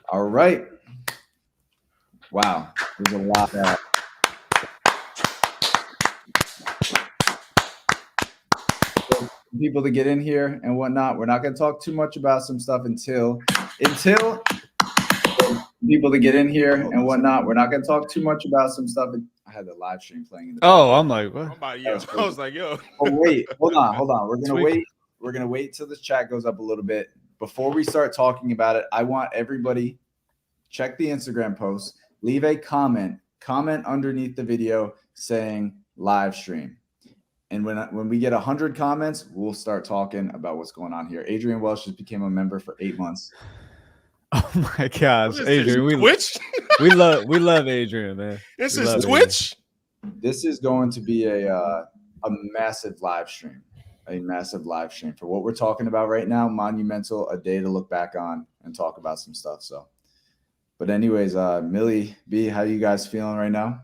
All right. Wow. There's a lot people to get in here and whatnot. We're not going to talk too much about some stuff until people to get in here and whatnot. We're not going to talk too much about some stuff. I had the live stream playing in the background. I'm like, what? I was like, yo. Oh, wait, hold on. We're gonna wait. We're gonna wait till the chat goes up a little bit before we start talking about it. I want everybody check the Instagram post, leave a comment underneath the video saying live stream. And when we get 100 comments, we'll start talking about what's going on here. Adrian Welsh just became a member for 8 months. Oh my gosh, Adrian, we love Adrian, man. This is Twitch. This is going to be a massive live stream. A massive live stream for what we're talking about right now. Monumental, a day to look back on and talk about some stuff. So, but anyways, Millie B, how you guys feeling right now?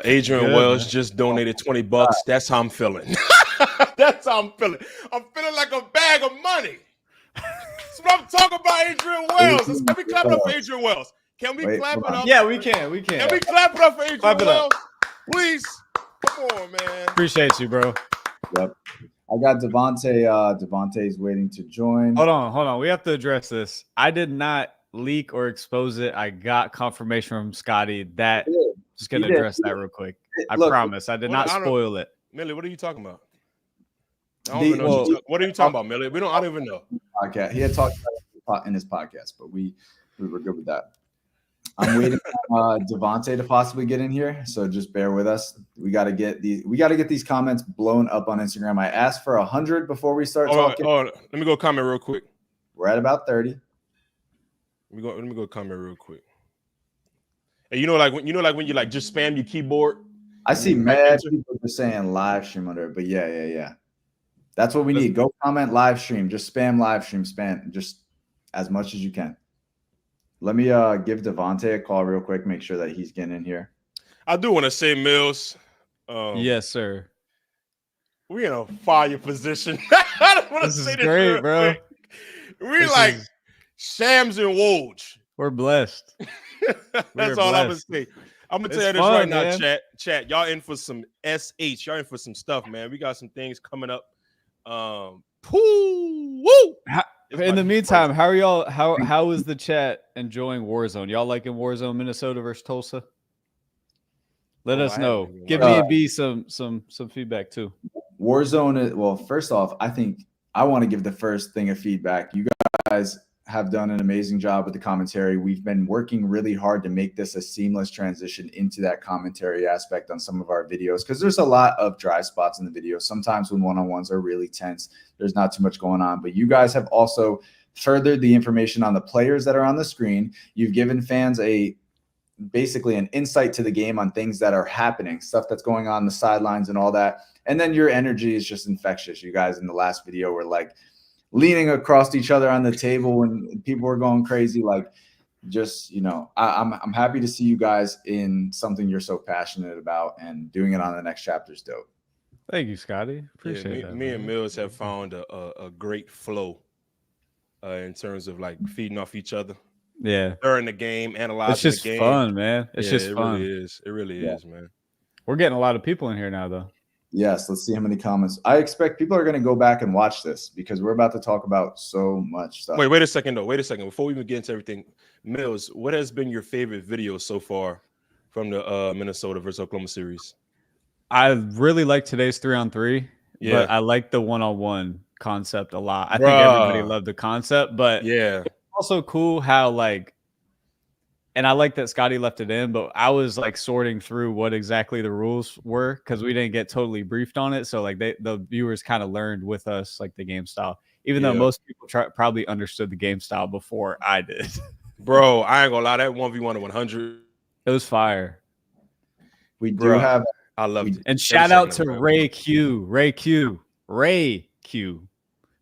Adrian Wells just donated $20. That's how I'm feeling. That's how I'm feeling. I'm feeling like a bag of money. That's what I'm talking about, Adrian Wells. Can we clap it up for Adrian Wells? Can we clap it up? Yeah, we can. Can we clap it up for Adrian Wells? Please. Come on, man. Appreciate you, bro. Yep. I got Devonte. Devonte's waiting to join. Hold on. We have to address this. I did not leak or expose it. I got confirmation from Scotty that just gonna address that real quick. I promise. I did not spoil it. Millie, what are you talking about? I don't even know what are you talking about, Millie? I don't even know. Okay, he had talked about it in his podcast, but we were good with that. I'm waiting for Devonte to possibly get in here, so just bear with us. We got to get these comments blown up on Instagram. I asked for 100 before we start talking. Let me go comment real quick. We're at about 30. Let me go comment real quick. And you know, like when you like just spam your keyboard. I see mad people just saying live stream under it, but yeah. That's what we need. Go comment live stream. Just spam live stream. Spam just as much as you can. Let me give Devonte a call real quick. Make sure that he's getting in here. I do want to say, Mills. Yes, sir. We're in a fire position. I don't want to say this great, bro. We're like Shams and Woj. We're blessed. That's all I'm gonna say. I'm gonna tell you this right now, chat. Y'all in for some SH. Y'all in for some stuff, man. We got some things coming up. Woo! In the meantime, how are y'all? How is the chat enjoying Warzone? Y'all liking Warzone, Minnesota versus Tulsa? Let us know. Give me and B some feedback too. Warzone. Well, first off, I think I want to give the first thing of feedback. You guys have done an amazing job with the commentary. We've been working really hard to make this a seamless transition into that commentary aspect on some of our videos, because there's a lot of dry spots in the video. Sometimes when one-on-ones are really tense, there's not too much going on. But you guys have also furthered the information on the players that are on the screen. You've given fans basically an insight to the game on things that are happening, stuff that's going on the sidelines and all that. And then your energy is just infectious. You guys in the last video were like leaning across each other on the table when people were going crazy. Like, just, you know, I'm happy to see you guys in something you're so passionate about, and doing it on the next chapter is dope. Thank you, Scotty. Appreciate that. Me and Mills have found a great flow in terms of like feeding off each other. Yeah. During the game, analyzing the game. It's just fun, man. It's just fun. It really is, man. We're getting a lot of people in here now, though. Yes, let's see how many comments. I expect people are going to go back and watch this, because we're about to talk about so much stuff. Wait a second, though. Wait a second. Before we even get into everything, Mills, what has been your favorite video so far from the Minnesota versus Oklahoma series? I really like today's 3-on-3. Yeah. But I like the 1-on-1 concept a lot. I think everybody loved the concept, but yeah, it's also cool how, like, and I like that Scotty left it in, but I was like sorting through what exactly the rules were, because we didn't get totally briefed on it. So like the viewers kind of learned with us like the game style, even though most people probably understood the game style before I did. Bro, I ain't gonna lie, that 1v1 to 100, it was fire. We do have. I loved it. And shout out to Ray Q. Ray Q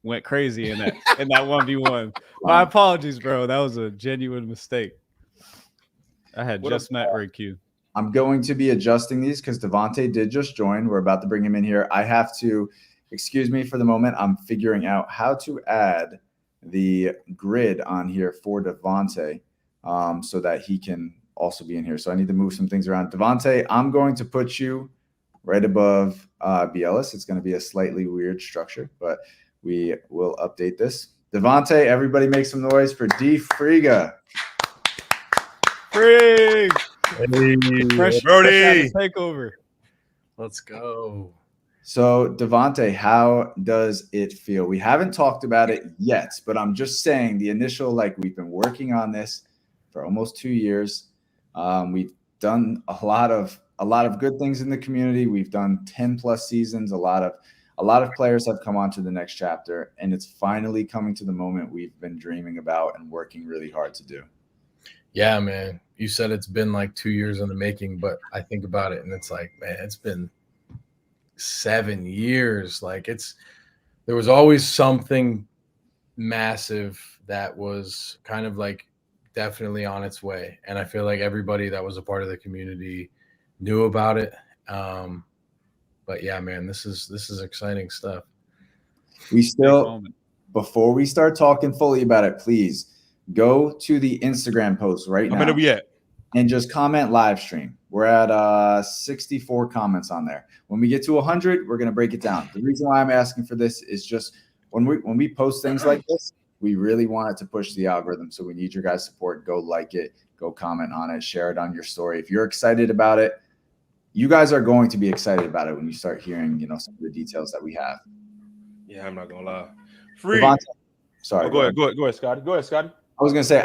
went crazy in that 1v1. My apologies, bro. That was a genuine mistake. I had just met Ray Q. I'm going to be adjusting these because Devonte did just join. We're about to bring him in here. I have to, excuse me for the moment, I'm figuring out how to add the grid on here for Devonte so that he can also be in here. So I need to move some things around. Devonte, I'm going to put you right above Bielis. It's going to be a slightly weird structure, but we will update this. Devonte, everybody make some noise for D. Friga. Frig! Hey, Fresh Brody! out of takeover. let's go. So, Devonte, how does it feel? We haven't talked about it yet, but I'm just saying the initial, we've been working on this for almost 2 years. We've done a lot of good things in the community. We've done 10 plus seasons. A lot of players have come on to the next chapter, and it's finally coming to the moment we've been dreaming about and working really hard to do. Yeah, man. You said it's been like 2 years in the making, but I think about it and it's like, man, it's been 7 years. There was always something massive that was kind of definitely on its way. And I feel like everybody that was a part of the community knew about it. But yeah, man, this is exciting stuff. We still, before we start talking fully about it, please go to the Instagram post right now. How many are we at? And just comment live stream. We're at 64 comments on there. When we get to 100, we're going to break it down. The reason why I'm asking for this is just when we post things like this, we really want it to push the algorithm. So we need your guys' support. Go like it, go comment on it, share it on your story. If you're excited about it, you guys are going to be excited about it when you start hearing, some of the details that we have. Yeah, I'm not gonna lie. Free. Devonte, sorry. Oh, go ahead, Scotty. Go ahead, Scotty. I was gonna say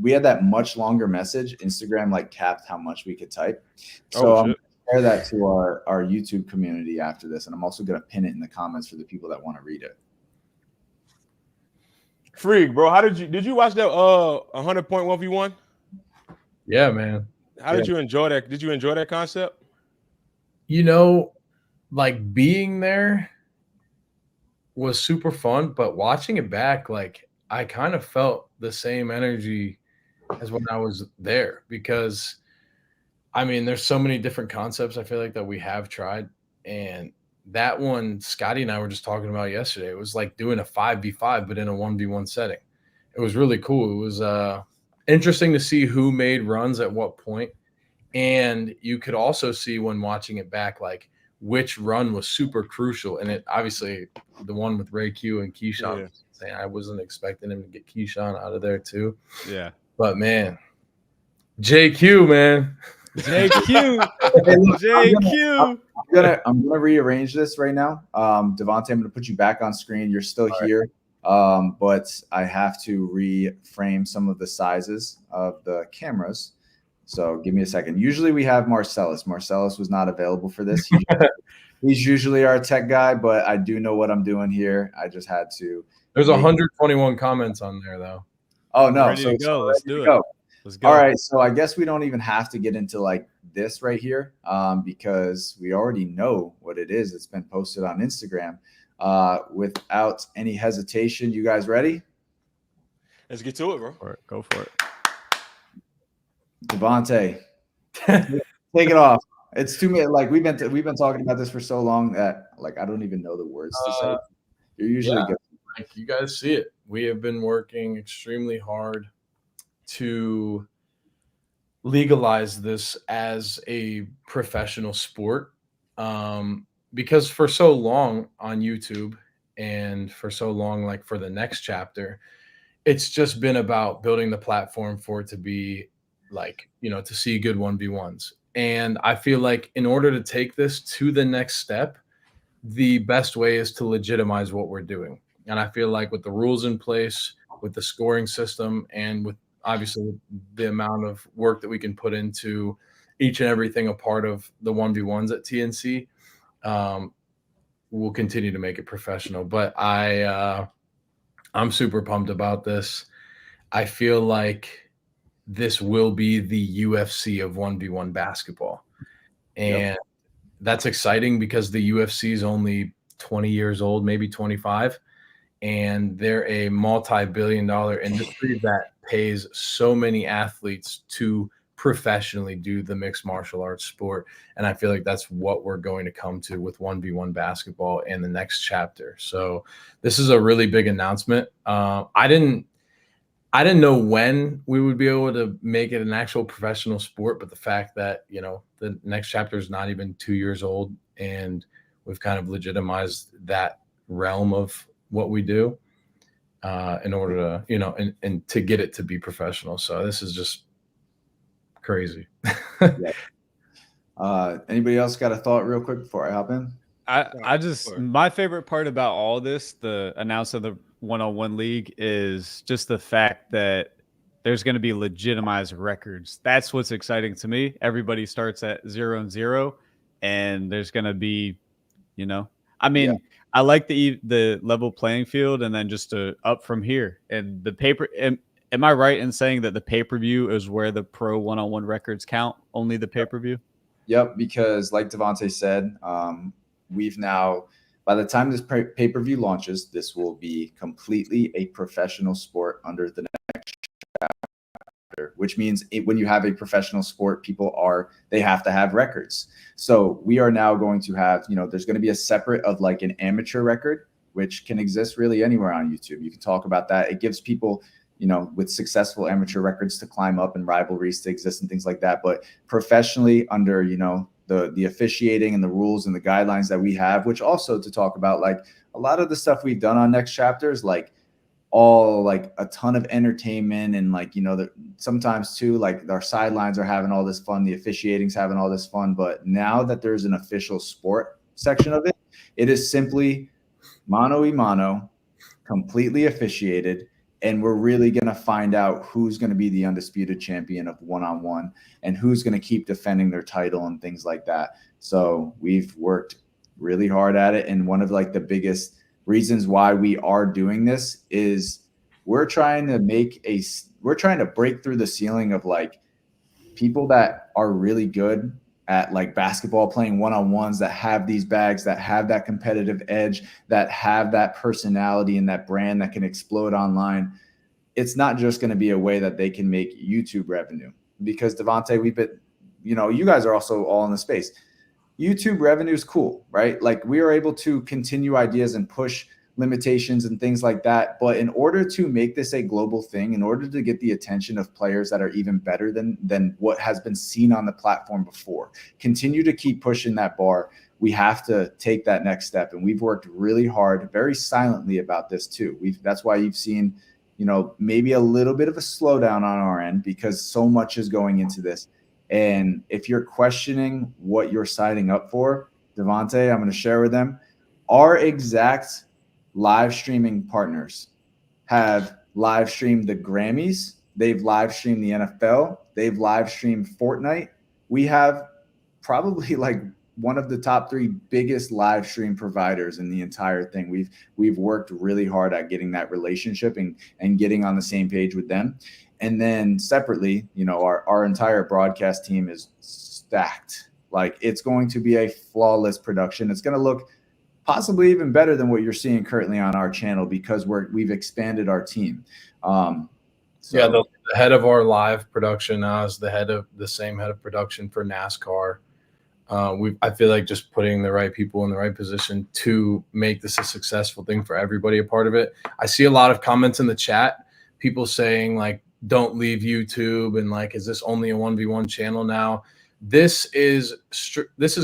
we had that much longer message. Instagram capped how much we could type. So I'm gonna share that to our YouTube community after this, and I'm also gonna pin it in the comments for the people that want to read it. Freak, bro. How did you watch that 100-point 1v1? Yeah, man. How did you enjoy that? Did you enjoy that concept? Being there was super fun, but watching it back, I kind of felt the same energy as when I was there because, there's so many different concepts I feel like that we have tried. And that one, Scotty and I were just talking about yesterday. It was like doing a 5v5, but in a 1v1 setting. It was really cool. It was interesting to see who made runs at what point. And you could also see when watching it back, which run was super crucial. And it obviously the one with Ray Q and Keyshawn. Yeah. I wasn't expecting him to get Keyshawn out of there too. Yeah. But man, JQ, man. JQ. I'm gonna rearrange this right now. Devonte, I'm gonna put you back on screen. You're still here. But I have to reframe some of the sizes of the cameras. So give me a second. Usually we have Marcellus. Marcellus was not available for this. He's usually our tech guy, but I do know what I'm doing here. I just had to. There's 121 comments on there, though. Oh, no. Ready to go. Let's do it. Let's go. All right. So I guess we don't even have to get into this right here because we already know what it is. It's been posted on Instagram. Without any hesitation, you guys ready? Let's get to it, bro. Go for it. Devonte, take it off. It's too many. We've been talking about this for so long that I don't even know the words to say. You're usually good. You guys see it. We have been working extremely hard to legalize this as a professional sport. Because for so long on YouTube and for so long, for the next chapter, it's just been about building the platform for it to be to see good 1v1s. And I feel like in order to take this to the next step, the best way is to legitimize what we're doing. And I feel like with the rules in place, with the scoring system, and with obviously the amount of work that we can put into each and everything a part of the 1v1s at TNC, we'll continue to make it professional. But I'm super pumped about this. I feel like this will be the UFC of 1v1 basketball. And that's exciting because the UFC is only 20 years old, maybe 25. And they're a multi-billion-dollar industry that pays so many athletes to professionally do the mixed martial arts sport. And I feel like that's what we're going to come to with 1v1 basketball in the next chapter. So this is a really big announcement. I didn't know when we would be able to make it an actual professional sport, but the fact that, you know, the next chapter is not even 2 years old and we've kind of legitimized that realm of what we do in order to, you know, and to get it to be professional. So this is just crazy. Yeah. Anybody else got a thought real quick before I hop in? I just, my favorite part about all this, the announce of the one-on-one league, is just the fact that there's going to be legitimized records. That's what's exciting to me. Everybody starts at 0-0, and there's going to be, you know, I mean, I like the level playing field, and then just up from here. And the paper, am I right in saying that the pay-per-view is where the pro one-on-one records count? Only the pay-per-view? Yep, because like Devonte said, we've now, by the time this pay-per-view launches, this will be completely a professional sport under the next chapter, which means when you have a professional sport, they have to have records. So we are now going to have, you know, there's going to be a separate of like an amateur record, which can exist really anywhere on YouTube. You can talk about that. It gives people, you know, with successful amateur records to climb up and rivalries to exist and things like that. But professionally, under, you know, the officiating and the rules and the guidelines that we have, which also to talk about, like a lot of the stuff we've done on next chapters, like all like a ton of entertainment and like, you know, sometimes too, like our sidelines are having all this fun, the officiating's having all this fun. But now that there's an official sport section of it, it is simply mano a mano, completely officiated. And we're really going to find out who's going to be the undisputed champion of one-on-one and who's going to keep defending their title and things like that. So we've worked really hard at it. And one of like the biggest reasons why we are doing this is we're trying to break through the ceiling of like people that are really good at like basketball, playing one-on-ones, that have these bags, that have that competitive edge, that have that personality and that brand that can explode online. It's not just going to be a way that they can make YouTube revenue, because Devonte, we've been, you know, you guys are also all in the space. YouTube revenue is cool, right? Like we are able to continue ideas and push limitations and things like that. But in order to make this a global thing, in order to get the attention of players that are even better than what has been seen on the platform before, continue to keep pushing that bar, we have to take that next step. And we've worked really hard, very silently about this too. That's why you've seen, you know, maybe a little bit of a slowdown on our end, because so much is going into this. And if you're questioning what you're signing up for, Devonte, I'm going to share with them, our exact live streaming partners have live streamed the Grammys. They've live streamed the NFL. They've live streamed Fortnite. We have probably like one of the top 3 biggest live stream providers in the entire thing. We've worked really hard at getting that relationship and getting on the same page with them. And then separately, you know, our entire broadcast team is stacked. Like it's going to be a flawless production. It's going to look possibly even better than what you're seeing currently on our channel, because we've expanded our team. Yeah, the head of our live production now is the same head of production for NASCAR. I feel like just putting the right people in the right position to make this a successful thing for everybody a part of it. I see a lot of comments in the chat, people saying like, don't leave YouTube, and like, is this only a 1v1 channel now? This is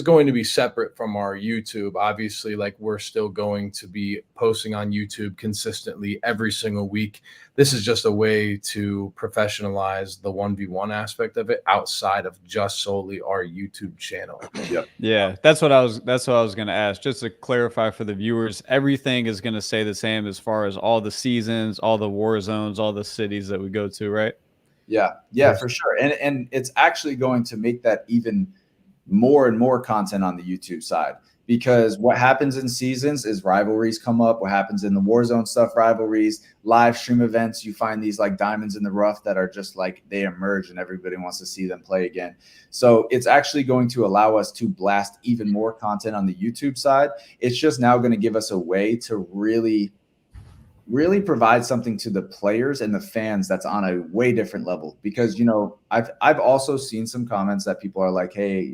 going to be separate from our YouTube. Obviously, like we're still going to be posting on YouTube consistently every single week. This is just a way to professionalize the 1v1 aspect of it outside of just solely our YouTube channel. Yep. Yeah, that's what I was going to ask. Just to clarify for the viewers, everything is going to stay the same as far as all the seasons, all the war zones, all the cities that we go to, right? Yeah, for sure. And it's actually going to make that even more and more content on the YouTube side, because what happens in seasons is rivalries come up. What happens in the Warzone stuff, rivalries, live stream events, you find these like diamonds in the rough that are just like they emerge and everybody wants to see them play again. So it's actually going to allow us to blast even more content on the YouTube side. It's just now going to give us a way to really really provide something to the players and the fans that's on a way different level. Because, I've also seen some comments that people are like, hey,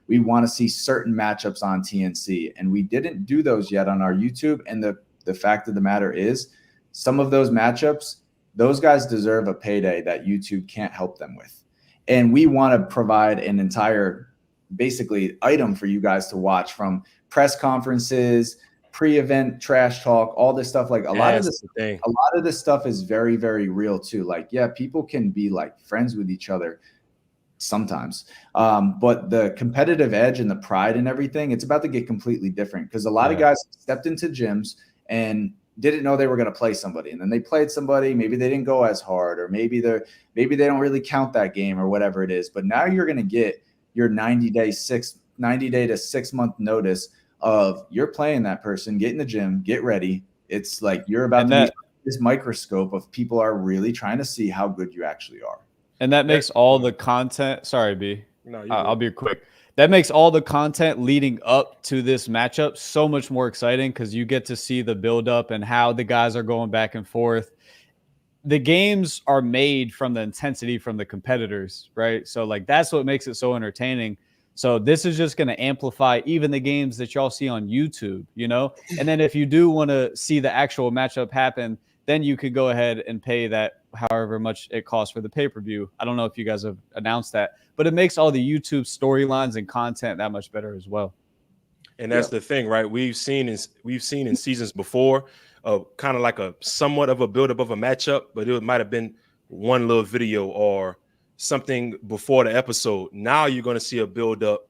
we want to see certain matchups on TNC, and we didn't do those yet on our YouTube. And the fact of the matter is, some of those matchups, those guys deserve a payday that YouTube can't help them with. And we want to provide an entire, basically, item for you guys to watch, from press conferences, pre-event trash talk, all this stuff. Like a lot of this stuff is very, very real too. Like, yeah, people can be like friends with each other sometimes, but the competitive edge and the pride and everything, it's about to get completely different, because a lot of guys stepped into gyms and didn't know they were going to play somebody, and then they played somebody. Maybe they didn't go as hard, or maybe they don't really count that game, or whatever it is. But now you're going to get your 90 day to 6 month notice of you're playing that person. Get in the gym, get ready. It's like you're about to be this microscope of people are really trying to see how good you actually are. And that makes all the content. Sorry, B. No, I'll be quick. That makes all the content leading up to this matchup so much more exciting, because you get to see the buildup and how the guys are going back and forth. The games are made from the intensity from the competitors, right? So like that's what makes it so entertaining. So this is just going to amplify even the games that y'all see on YouTube, And then if you do want to see the actual matchup happen, then you could go ahead and pay that however much it costs for the pay-per-view. I don't know if you guys have announced that, but it makes all the YouTube storylines and content that much better as well. And that's the thing, right? We've seen in seasons before, kind of like a somewhat of a buildup of a matchup, but it might have been one little video or something before the episode. Now you're going to see a buildup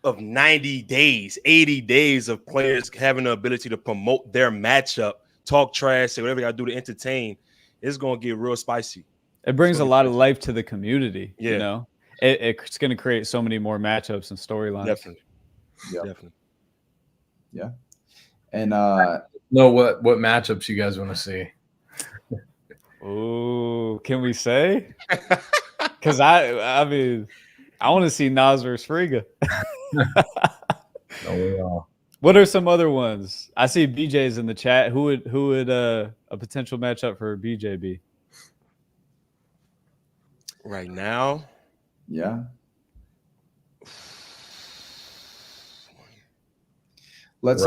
of 90 days, 80 days of players having the ability to promote their matchup, talk trash, say whatever they got to do to entertain. It's going to get real spicy. It brings a lot of life to the community. It's going to create so many more matchups and storylines. Definitely. Yeah. And know what matchups you guys want to see? Oh, can we say? Because I mean, I want to see Nas versus Friga. What are some other ones? I see BJ's in the chat. Who would a potential matchup for BJ be? Right now? Yeah. Let's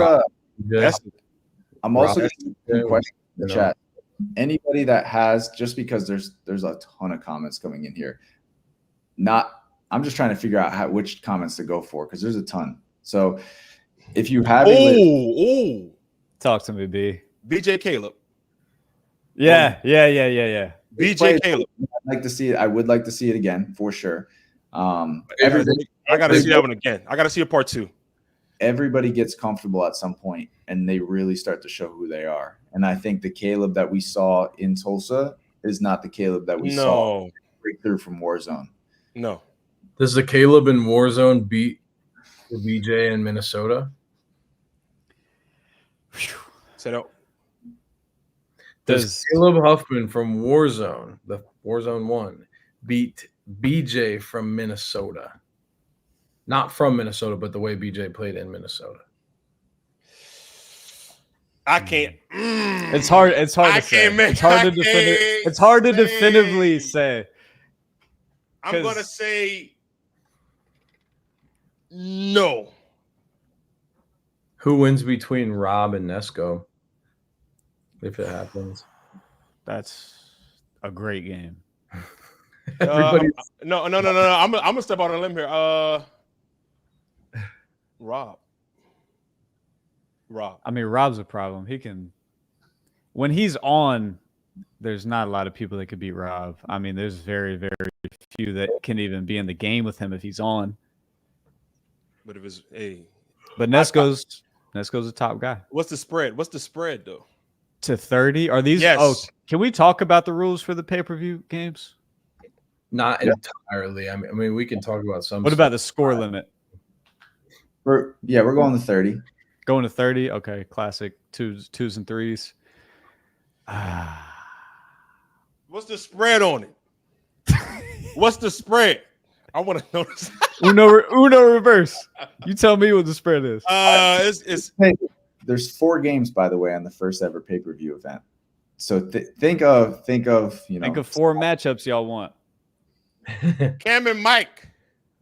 I'm also going to question in the chat. Anybody that has, just because there's a ton of comments coming in here. I'm just trying to figure out which comments to go for, because there's a ton. So if you have talk to me, B. BJ Caleb. Yeah. BJ Caleb. I'd like to see it. I would like to see it again for sure. I got to see that one again. I got to see a part 2. Everybody gets comfortable at some point and they really start to show who they are. And I think the Caleb that we saw in Tulsa is not the Caleb that we saw breakthrough from Warzone. No. Does the Caleb in Warzone beat the BJ in Minnesota? Set up. Does Caleb Huffman from Warzone, the Warzone 1, beat BJ from Minnesota? Not from Minnesota, but the way BJ played in Minnesota. I can't. It's hard. It's hard to say. It's hard to definitively say. I'm gonna say no. Who wins between Rob and Nesco? If it happens, that's a great game. No. I'm gonna step out on a limb here. Rob. I mean, Rob's a problem. He can, when he's on, there's not a lot of people that could beat Rob. I mean, there's very, very few that can even be in the game with him if he's on. But if it's but Nesco's a top guy. What's the spread? What's the spread though? To 30? Are these? Yes. Oh, can we talk about the rules for the pay-per-view games? Not entirely. I mean, we can talk about some. What about the score limit? We're going to 30. Going to 30. Okay, classic twos and threes. What's the spread on it? What's the spread? I want to know this. Uno reverse. You tell me what the spread is. It's There's 4 games, by the way, on the first ever pay-per-view event. So think of Think of 4 matchups y'all want. Cam and Mike.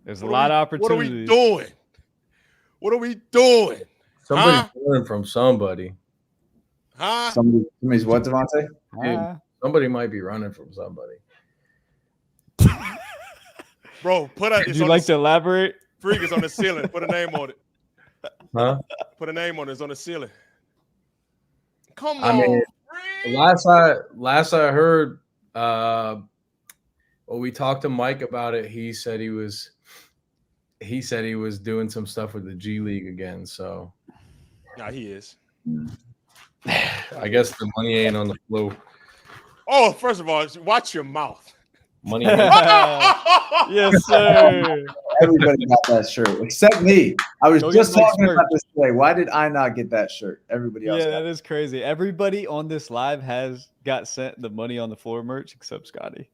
There's a lot of opportunities. What are we doing? What are we doing? Somebody's running from somebody. Huh? Somebody's what, Devonte? Somebody might be running from somebody. Bro, Would you like to elaborate? Freak is on the ceiling. Put a name on it. Huh? Put a name on it. It's on the ceiling. Come on. I mean, last I heard, well, we talked to Mike about it. He said he was doing some stuff with the G League again. So, yeah, he is. I guess the money ain't on the flow. Oh, first of all, watch your mouth. Money. Yes, sir. Everybody got that shirt except me. I was just talking about this today. Why did I not get that shirt? Everybody else. Yeah, that is crazy. Everybody on this live has got sent the money on the floor merch except Scotty.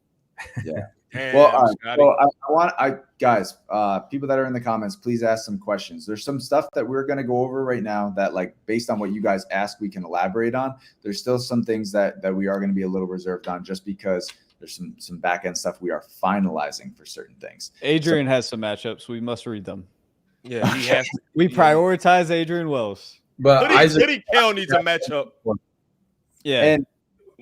Yeah. Damn, Well, Scotty. guys, people that are in the comments, please ask some questions. There's some stuff that we're going to go over right now that, like, based on what you guys ask, we can elaborate on. There's still some things that we are going to be a little reserved on, just because there's some back end stuff we are finalizing for certain things. Adrian has some matchups. We must read them. Yeah, he has to. We prioritize Adrian Wells. But Isaac Kell needs a matchup. Yeah, and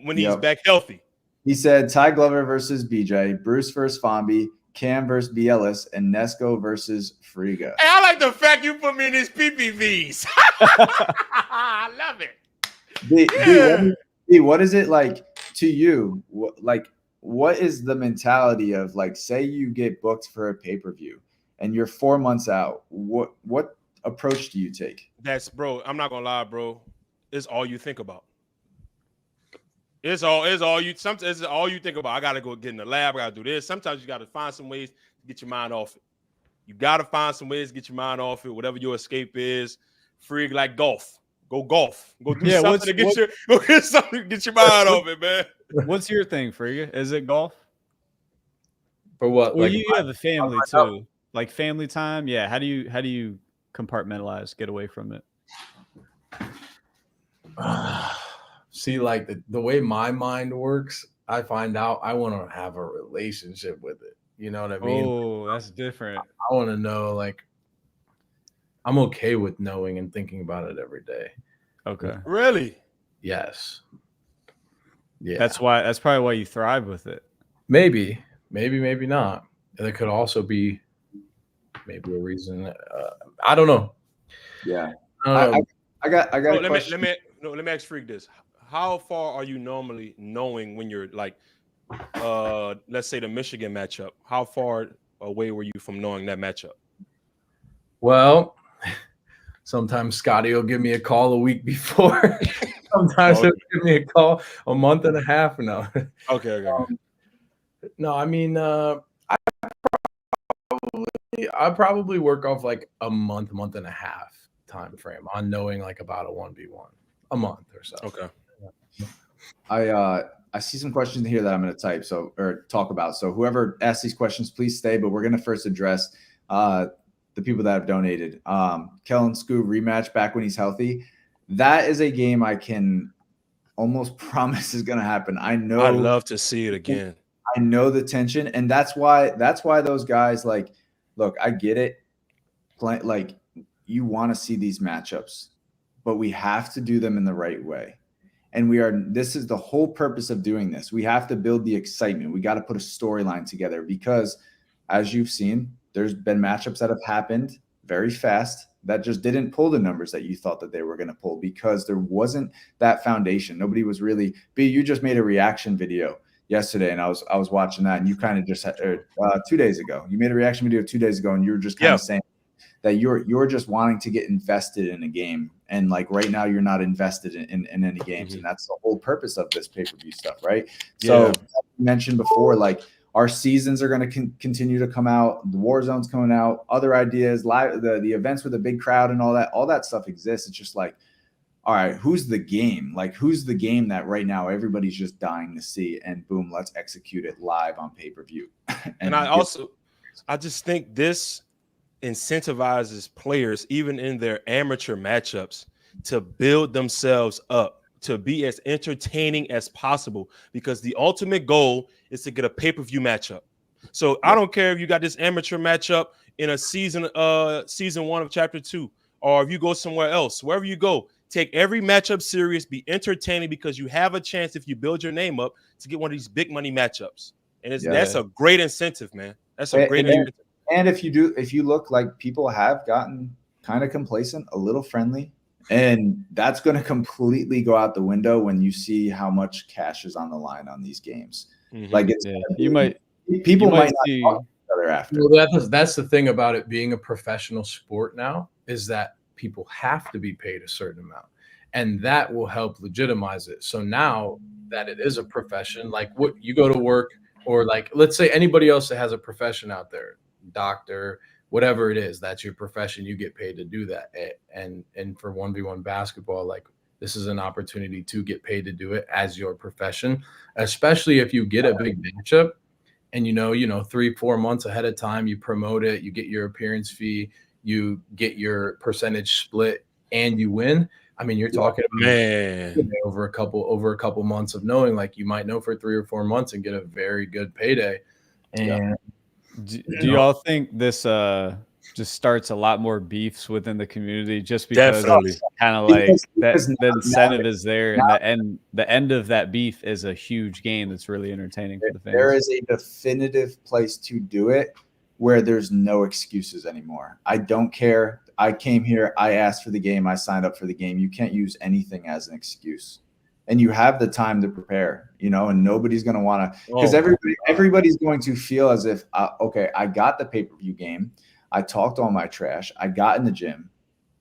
when he's back healthy. He said Ty Glover versus BJ, Bruce versus Fomby, Cam versus BLS, and Nesco versus Friga. Hey, I like the fact you put me in these PPVs. I love it. B, what is it like to you? What is the mentality of, like, say you get booked for a pay-per-view and you're 4 months out? What approach do you take? Bro, I'm not gonna lie, bro. It's all you think about. It's all you think about. I gotta go get in the lab. I gotta do this. Sometimes you gotta find some ways to get your mind off it. You gotta find some ways to get your mind off it. Whatever your escape is, free like golf. Go golf. Go do something to get your mind off it, man. What's your thing, Friga? Is it golf? For what? Well, you have a family too, like family time. Yeah. How do you compartmentalize, get away from it? See, like the way my mind works, I find out I want to have a relationship with it. You know what I mean? Oh, that's different. I want to know, like, I'm okay with knowing and thinking about it every day. Okay. Really? Yes. Yeah. That's probably why you thrive with it. Maybe not. And there could also be maybe a reason. I don't know. Yeah. I got. Let me ask Freak this. How far are you normally knowing when you're like, let's say the Michigan matchup? How far away were you from knowing that matchup? Well, sometimes Scotty will give me a call a week before. Sometimes he'll give me a call a month and a half now. Okay. No, I mean, I probably work off like a month and a half time frame on knowing like about a 1v1 a month or so. Okay. I see some questions here that I'm going to type or talk about. So whoever asks these questions, please stay. But we're going to first address the people that have donated. Kellen Scoo rematch back when he's healthy. That is a game I can almost promise is going to happen. I know. I'd love to see it again. I know the tension, and that's why those guys, like, look, I get it. Like, you want to see these matchups, but we have to do them in the right way. And this is the whole purpose of doing this. We have to build the excitement. We got to put a storyline together because, as you've seen, there's been matchups that have happened very fast that just didn't pull the numbers that you thought that they were going to pull because there wasn't that foundation. Nobody was really. You just made a reaction video yesterday, and I was watching that, and you kind of just had 2 days ago. You made a reaction video 2 days ago, and you were just kind of saying that you're just wanting to get invested in a game, and like right now you're not invested in any games, and that's the whole purpose of this pay-per-view stuff, right? So as you mentioned before, like our seasons are going to continue to come out, the war zone's coming out, other ideas, live the events with a big crowd and all that stuff exists. It's just like, all right, who's the game? Like, who's the game that right now everybody's just dying to see? And boom, let's execute it live on pay-per-view. and I just think this incentivizes players, even in their amateur matchups, to build themselves up to be as entertaining as possible, because the ultimate goal is to get a pay-per-view matchup. So I don't care if you got this amateur matchup in a season 1 of chapter 2, or if you go somewhere else, wherever you go, take every matchup serious, be entertaining, because you have a chance, if you build your name up, to get one of these big money matchups. And that's a great incentive, man. That's a great incentive. And if you look, like, people have gotten kind of complacent, a little friendly, and that's going to completely go out the window when you see how much cash is on the line on these games. Mm-hmm. Like, it's people might not see talk to each other after. Well, that's the thing about it being a professional sport now, is that people have to be paid a certain amount, and that will help legitimize it. So now that it is a profession, like, what you go to work, or like, let's say anybody else that has a profession out there, doctor, whatever it is, that's your profession, you get paid to do that. And for 1v1 basketball, like, this is an opportunity to get paid to do it as your profession, especially if you get a big matchup and you know 3-4 months ahead of time, you promote it, you get your appearance fee, you get your percentage split, and you win. I mean, you're talking about, man, over a couple months of knowing, like, you might know for 3 or 4 months and get a very good payday. And do y'all think this just starts a lot more beefs within the community, just because it's kind of like the incentive is there, and the end of that beef is a huge game that's really entertaining for the fans? There is a definitive place to do it where there's no excuses anymore. I don't care. I came here, I asked for the game, I signed up for the game. You can't use anything as an excuse. And you have the time to prepare, and nobody's going to want to, because everybody's going to feel as if, okay, I got the pay-per-view game, I talked all my trash, I got in the gym,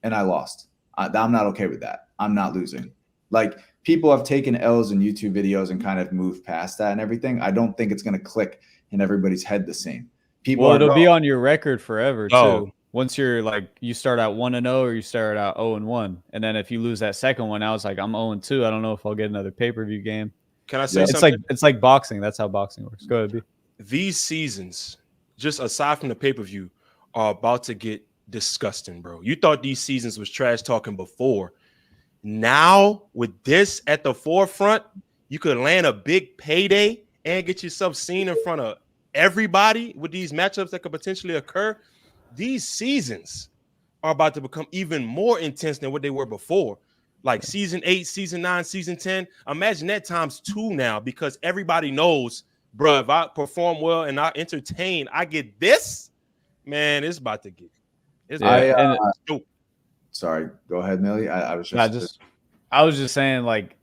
and I lost. I'm not okay with that. I'm not losing. Like, people have taken L's in YouTube videos and kind of moved past that and everything. I don't think it's going to click in everybody's head the same. It'll be on your record forever too. Once you're like, you start out 1-0 or you start out 0-1, and then if you lose that second one, now it's like, I'm 0-2. I don't know if I'll get another pay-per-view game. Can I say something? It's like boxing. That's how boxing works. Go ahead, B. These seasons, just aside from the pay-per-view, are about to get disgusting, bro. You thought these seasons was trash talking before. Now, with this at the forefront, you could land a big payday and get yourself seen in front of everybody with these matchups that could potentially occur. These seasons are about to become even more intense than what they were before. Like season 8, season 9, season 10. Imagine that times 2 now, because everybody knows, bro, if I perform well and I entertain, I get this. Man, it's about to get. Sorry, go ahead, Millie. I was just saying, like,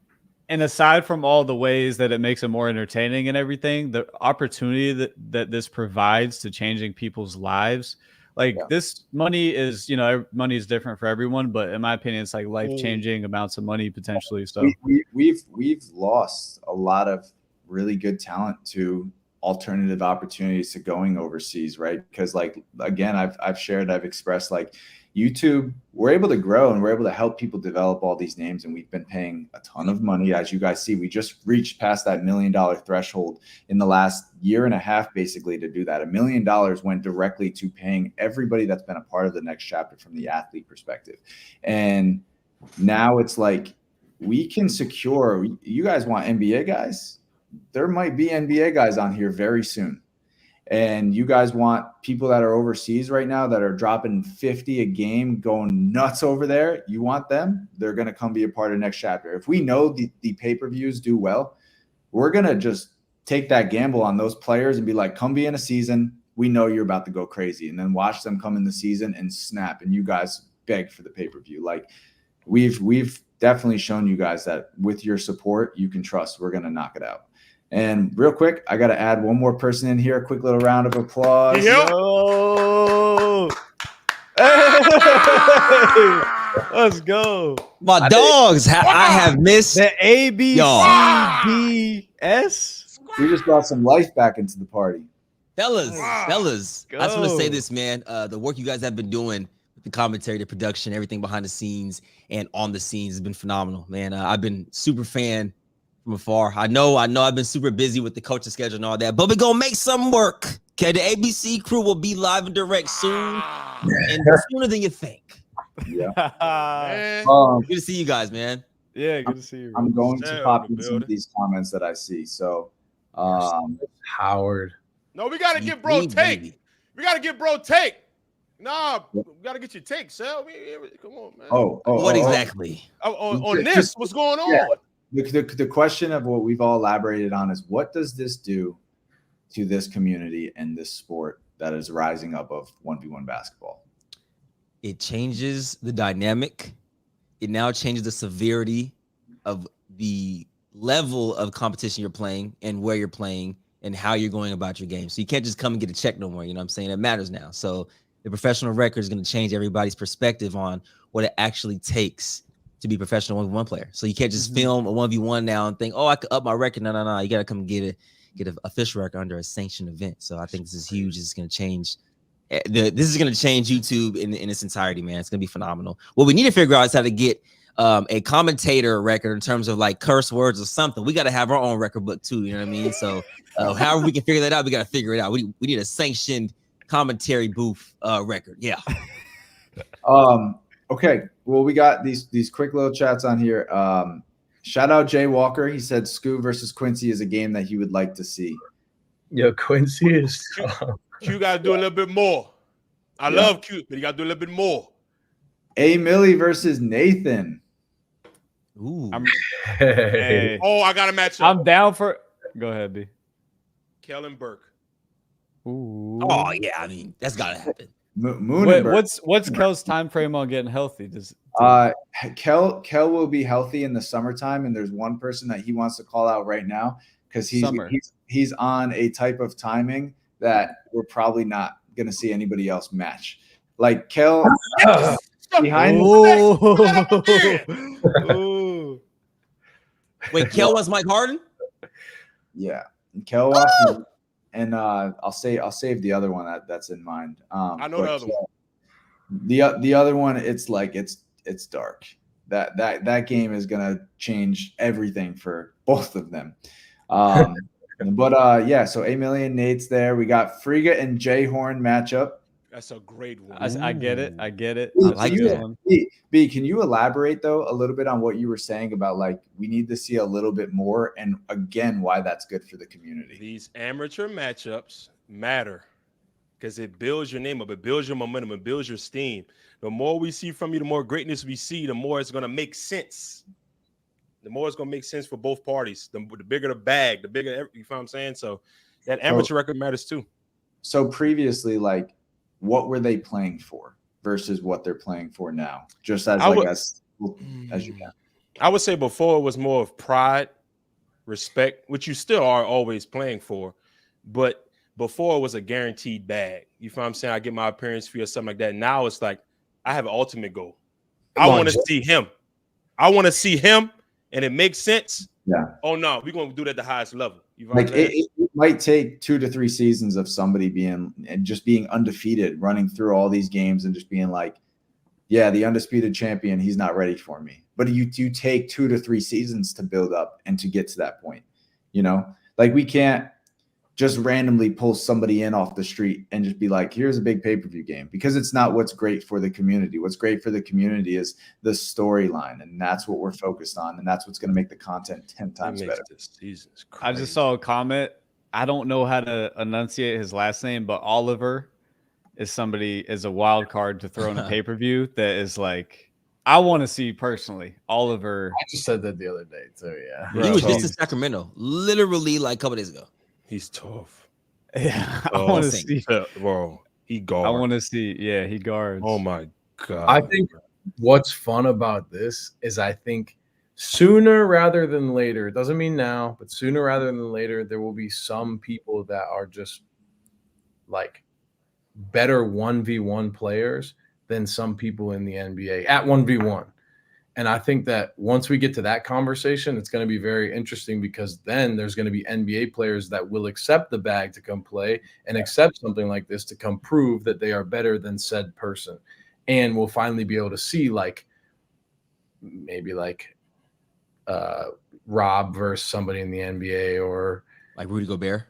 and aside from all the ways that it makes it more entertaining and everything, the opportunity that this provides to changing people's lives. Like, this money is, money is different for everyone, but in my opinion, it's like life-changing amounts of money potentially. So we've lost a lot of really good talent to alternative opportunities to going overseas, right? Because, like, again, I've expressed, like, YouTube, we're able to grow and we're able to help people develop all these names, and we've been paying a ton of money. As you guys see, we just reached past that $1 million threshold in the last year and a half, basically, to do that. $1 million went directly to paying everybody that's been a part of the next chapter from the athlete perspective. And now it's like, we can secure, you guys want NBA guys? There might be NBA guys on here very soon. And you guys want people that are overseas right now that are dropping 50 a game, going nuts over there. You want them? They're going to come be a part of next chapter. If we know the pay-per-views do well, we're going to just take that gamble on those players and be like, come be in a season. We know you're about to go crazy. And then watch them come in the season and snap. And you guys beg for the pay-per-view. Like, we've definitely shown you guys that with your support, you can trust we're going to knock it out. And real quick, I got to add one more person in here. A quick little round of applause. Yep. Hey, let's go. My dogs, I have missed the ABCDS. We just brought some life back into the party. Fellas. I just want to say this, man. The work you guys have been doing, the commentary, the production, everything behind the scenes and on the scenes has been phenomenal, man. I've been super fan from afar. I know I've been super busy with the coaching schedule and all that, but we're gonna make something work. Okay, the ABC crew will be live and direct soon, and sooner than you think. Yeah. Good to see you guys, man. Yeah, good to see you. I'm going Sal to in pop the in some of building. these comments that I see. So, Howard. No, we gotta get bro Hey, take. baby. We gotta get bro take. Nah, we gotta get your take, Sal. Come on, man. What exactly? On this, what's going on? The question of what we've all elaborated on is, what does this do to this community and this sport that is rising up of 1v1 basketball? It changes the dynamic. It now changes the severity of the level of competition you're playing and where you're playing and how you're going about your game. So you can't just come and get a check no more. You know what I'm saying? It matters now. So the professional record is going to change everybody's perspective on what it actually takes to be a professional 1v1 player. So you can't just film a 1v1 now and think, oh, I could up my record. No. You got to come get an official record under a sanctioned event. So I think this is huge. This is going to change. This is going to change YouTube in its entirety, man. It's going to be phenomenal. What we need to figure out is how to get a commentator record in terms of like curse words or something. We got to have our own record book too. You know what I mean? So however we can figure that out, we got to figure it out. We need a sanctioned commentary booth record. Yeah. Okay. Well, we got these quick little chats on here. Shout out Jay Walker. He said Scoo versus Quincy is a game that he would like to see. Yo, Quincy is Q got to do a little bit more. I love Q, but he got to do a little bit more. A Millie versus Nathan. Ooh. Hey. Oh, I got a matchup. I'm down for. Go ahead, B. Kellen Burke. Ooh. Oh yeah, I mean that's gotta happen. Wait, what's Kel's time frame on getting healthy? Kel will be healthy in the summertime, and there's one person that he wants to call out right now because he's on a type of timing that we're probably not gonna see anybody else match. Like Kel behind. Ooh. Wait, Kel was Mike Harden? Yeah, Kel watched. And I'll save the other one that's in mind. I know the other one. The other one, it's like it's dark. That game is gonna change everything for both of them. Yeah. So A Million Nate's there. We got Friga and Jay Horn matchup. That's a great one. I get it. I like that. B, can you elaborate though a little bit on what you were saying about like we need to see a little bit more, and again why that's good for the community? These amateur matchups matter because it builds your name up, it builds your momentum, it builds your steam. The more we see from you, the more greatness we see, the more it's gonna make sense. The more it's gonna make sense for both parties. The bigger the bag, the bigger, you know what I'm saying? So that amateur record matters too. So previously, like, what were they playing for versus what they're playing for now? Just as as you can. I would say before it was more of pride, respect, which you still are always playing for, but before it was a guaranteed bag. You feel what I'm saying? I get my appearance fee or something like that. Now it's like I have an ultimate goal. I want to see him. I want to see him, and it makes sense. Yeah. Oh no, we're gonna do that at the highest level. Like it might take 2 to 3 seasons of somebody being undefeated, running through all these games and just being like, yeah, the undisputed champion, he's not ready for me. But you take 2 to 3 seasons to build up and to get to that point. You know, like we can't just randomly pull somebody in off the street and just be like, here's a big pay-per-view game, because it's not what's great for the community. What's great for the community is the storyline, and that's what we're focused on, and that's what's going to make the content 10 times better. I just saw a comment. I don't know how to enunciate his last name, but Oliver is a wild card to throw in a pay-per-view that is like, I want to see personally. Oliver. I just said that the other day too. Yeah. He was just in Sacramento, literally like a couple days ago. He's tough. Yeah, I want to see. Bro, he guards. I want to see. Yeah, he guards. Oh my god. I think what's fun about this is I think sooner rather than later, it doesn't mean now, but sooner rather than later, there will be some people that are just like better 1v1 players than some people in the NBA at 1v1. And I think that once we get to that conversation, it's going to be very interesting, because then there's going to be NBA players that will accept the bag to come play and accept something like this to come prove that they are better than said person. And we'll finally be able to see maybe Rob versus somebody in the NBA, or like Rudy Gobert.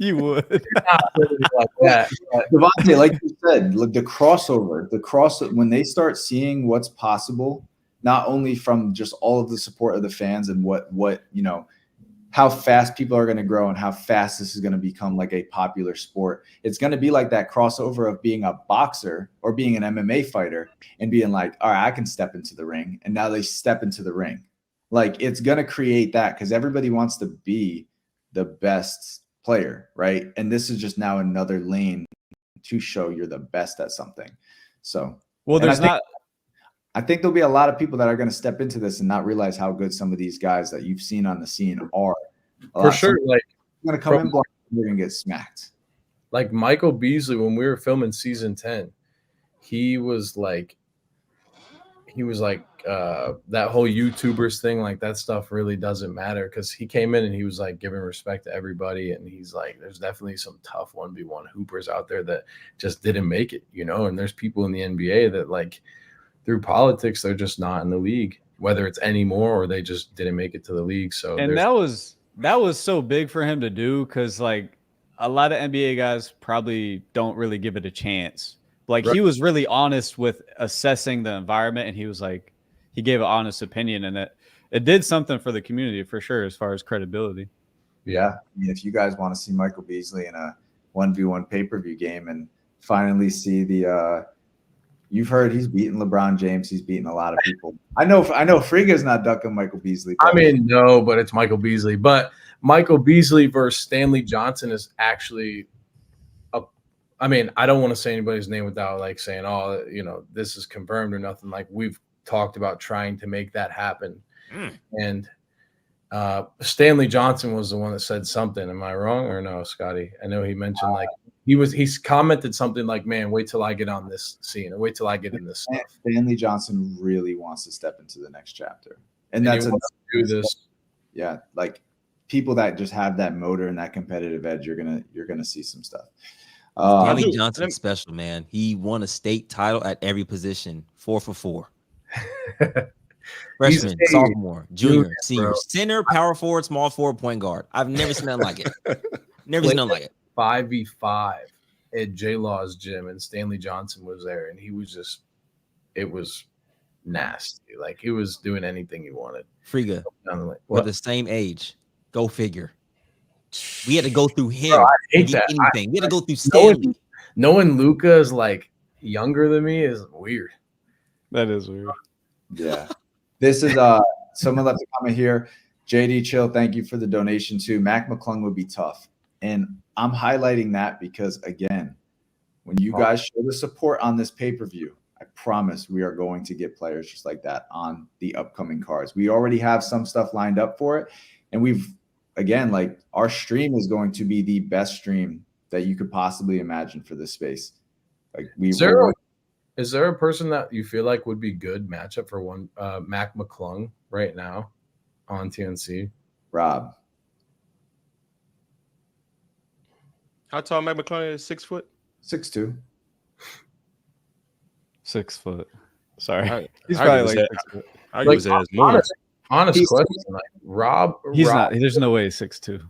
You would. Not really like that. Devonte, like you said, look, the crossover, when they start seeing what's possible not only from just all of the support of the fans and what how fast people are going to grow and how fast this is going to become like a popular sport. It's going to be like that crossover of being a boxer or being an MMA fighter and being like, all right, I can step into the ring. And now they step into the ring. Like, it's going to create that because everybody wants to be the best player, right? And this is just now another lane to show you're the best at something. So, well, I think there'll be a lot of people that are going to step into this and not realize how good some of these guys that you've seen on the scene are. For sure. Like, going to come in blind, they're going to get smacked. Like Michael Beasley, when we were filming season 10, he was like that whole YouTubers thing, like that stuff really doesn't matter, because he came in and he was like giving respect to everybody, and he's like, there's definitely some tough 1v1 hoopers out there that just didn't make it, and there's people in the NBA that, like, through politics, they're just not in the league, whether it's anymore or they just didn't make it to the league. So and that was so big for him to do, because like a lot of NBA guys probably don't really give it a chance. Like, right. He was really honest with assessing the environment, and he was like, he gave an honest opinion, and it did something for the community for sure as far as credibility. Yeah, I mean, if you guys want to see Michael Beasley in a 1v1 pay-per-view game and finally see the you've heard he's beaten LeBron James, he's beaten a lot of people. I know Friga's not ducking Michael Beasley. I mean, no, but it's Michael Beasley. But Michael Beasley versus Stanley Johnson is actually I mean, I don't want to say anybody's name without like saying, oh, this is confirmed or nothing. Like, we've talked about trying to make that happen. And Stanley Johnson was the one that said something. Am I wrong or no, Scotty? I know he mentioned like he's commented something like, man, wait till I get on this scene, or wait till I get in this stuff. Stanley Johnson really wants to step into the next chapter. And that's do this. Yeah, like people that just have that motor and that competitive edge, you're gonna see some stuff. Stanley Johnson's special, man. He won a state title at every position, 4 for 4. Freshman, sophomore, junior, senior, center, power forward, small forward, point guard. I've never seen nothing like it. Never seen nothing like it. 5v5 at J-Law's gym, and Stanley Johnson was there, and he was just, it was nasty. Like, he was doing anything he wanted. Friga, we're the same age. Go figure. We had to go through him. Bro, I hate that. We had to go through Stanley. Knowing Luka is like younger than me is weird. That is weird. Yeah. This is someone left a comment here. JD Chill, thank you for the donation too. Mac McClung would be tough. And I'm highlighting that because, again, when you guys show the support on this pay-per-view, I promise we are going to get players just like that on the upcoming cards. We already have some stuff lined up for it. And again, like, our stream is going to be the best stream that you could possibly imagine for this space. Like, is there a person that you feel like would be good matchup for one Mac McClung right now on TNC? Rob. How tall Mac McClung is? 6 foot? 6'2". 6 foot. Sorry. He's probably like 6 foot. I use it as more. Honest question, like Rob. Not. There's no way he's 6'2".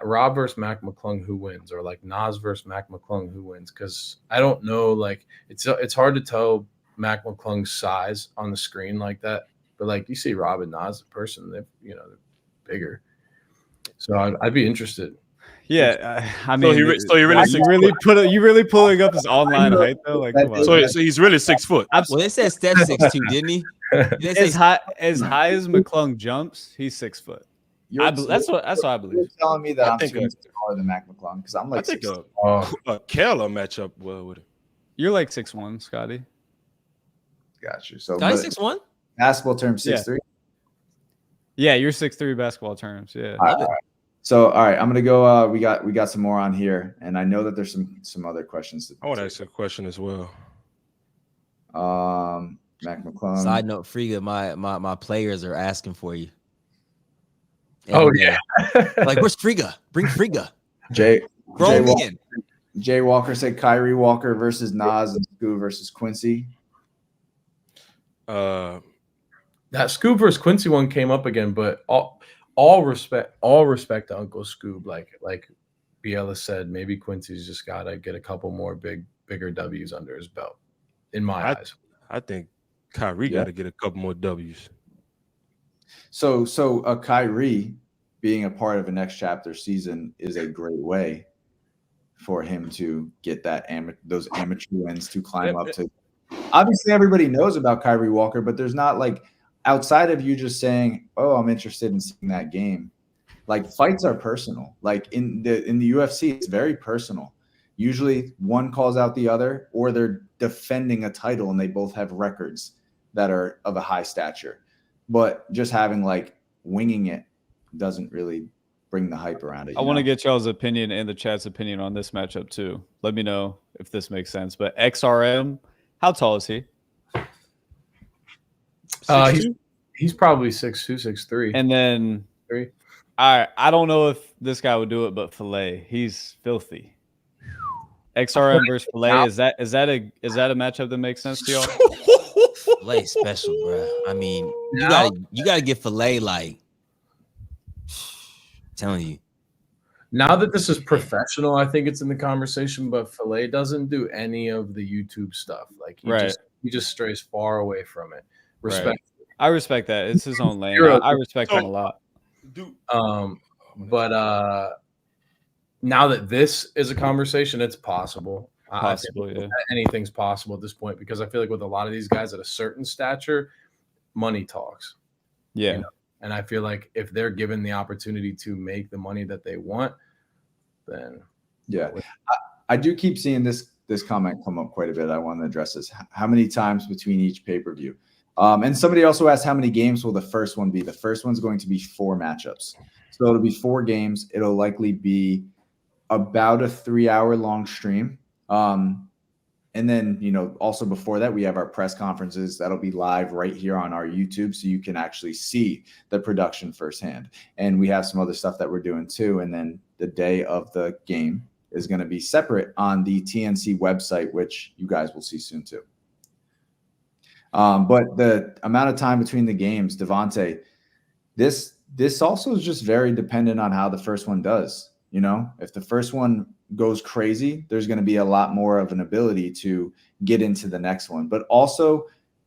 Rob versus Mac McClung, who wins? Or like Nas versus Mac McClung, who wins? Because I don't know. Like, it's hard to tell Mac McClung's size on the screen like that. But like, you see Rob and Nas in person, they're bigger. So I'd be interested. Yeah, I mean, so you really pulling up his online height though? Like, come on. So he's really 6 foot. Well, it says Steph 6'2", didn't he? As high as McClung jumps, he's 6 foot. That's what I believe. You're telling me that I'm taller than Mac McClung because I'm like, I think a Kela matchup with him. You're like 6'1", Scotty. Got you. So Scotty 6'1". Basketball terms 6'3". Yeah, you're 6'3" basketball terms. Yeah. All right. So, all right, I'm gonna go. We got some more on here, and I know that there's some other questions. I want to ask a question as well. Mac McClung. Side note, Friga, my players are asking for you. And, yeah. Like, where's Friga? Bring Friga. Jay Walker said Kyrie Walker versus Nas and Scoo versus Quincy. That Scoob versus Quincy one came up again, but all respect to Uncle Scoob. Like Biela said, maybe Quincy's just got to get a couple more bigger W's under his belt. In my eyes, I think Kyrie Yeah. got to get a couple more W's. So Kyrie being a part of a next chapter season is a great way for him to get those amateur wins to climb up to. Obviously, everybody knows about Kyrie Walker, but there's not like outside of you just saying, "Oh, I'm interested in seeing that game." Like fights are personal. Like in the UFC, it's very personal. Usually, one calls out the other, or they're defending a title, and they both have records that are of a high stature. But just having like winging it doesn't really bring the hype around it. I want to get y'all's opinion and the chat's opinion on this matchup too. Let me know if this makes sense. But XRM, how tall is he? He's probably 6'2", 6'3". And then 3. I don't know if this guy would do it, but Filet, he's filthy. XRM versus Filet, is that a matchup that makes sense to y'all? Filet special, bro. I mean, you gotta get Filet like telling you. Now that this is professional, I think it's in the conversation, but Filet doesn't do any of the YouTube stuff. Like he just strays far away from it. Respect. Right. I respect that. It's his own lane. I respect him a lot. But now that this is a conversation, it's possible. Yeah. Anything's possible at this point because I feel like with a lot of these guys at a certain stature, money talks. Yeah. You know? And I feel like if they're given the opportunity to make the money that they want, then yeah. I do keep seeing this comment come up quite a bit. I want to address this. How many times between each pay-per-view? And somebody also asked how many games will the first one be? The first one's going to be 4 matchups. So it'll be 4 games. It'll likely be about a 3-hour long stream. And then, also before that, we have our press conferences that'll be live right here on our YouTube. So you can actually see the production firsthand. And we have some other stuff that we're doing too. And then the day of the game is going to be separate on the TNC website, which you guys will see soon too. But the amount of time between the games, Devonte, this also is just very dependent on how the first one does. If the first one goes crazy, there's going to be a lot more of an ability to get into the next one. But also,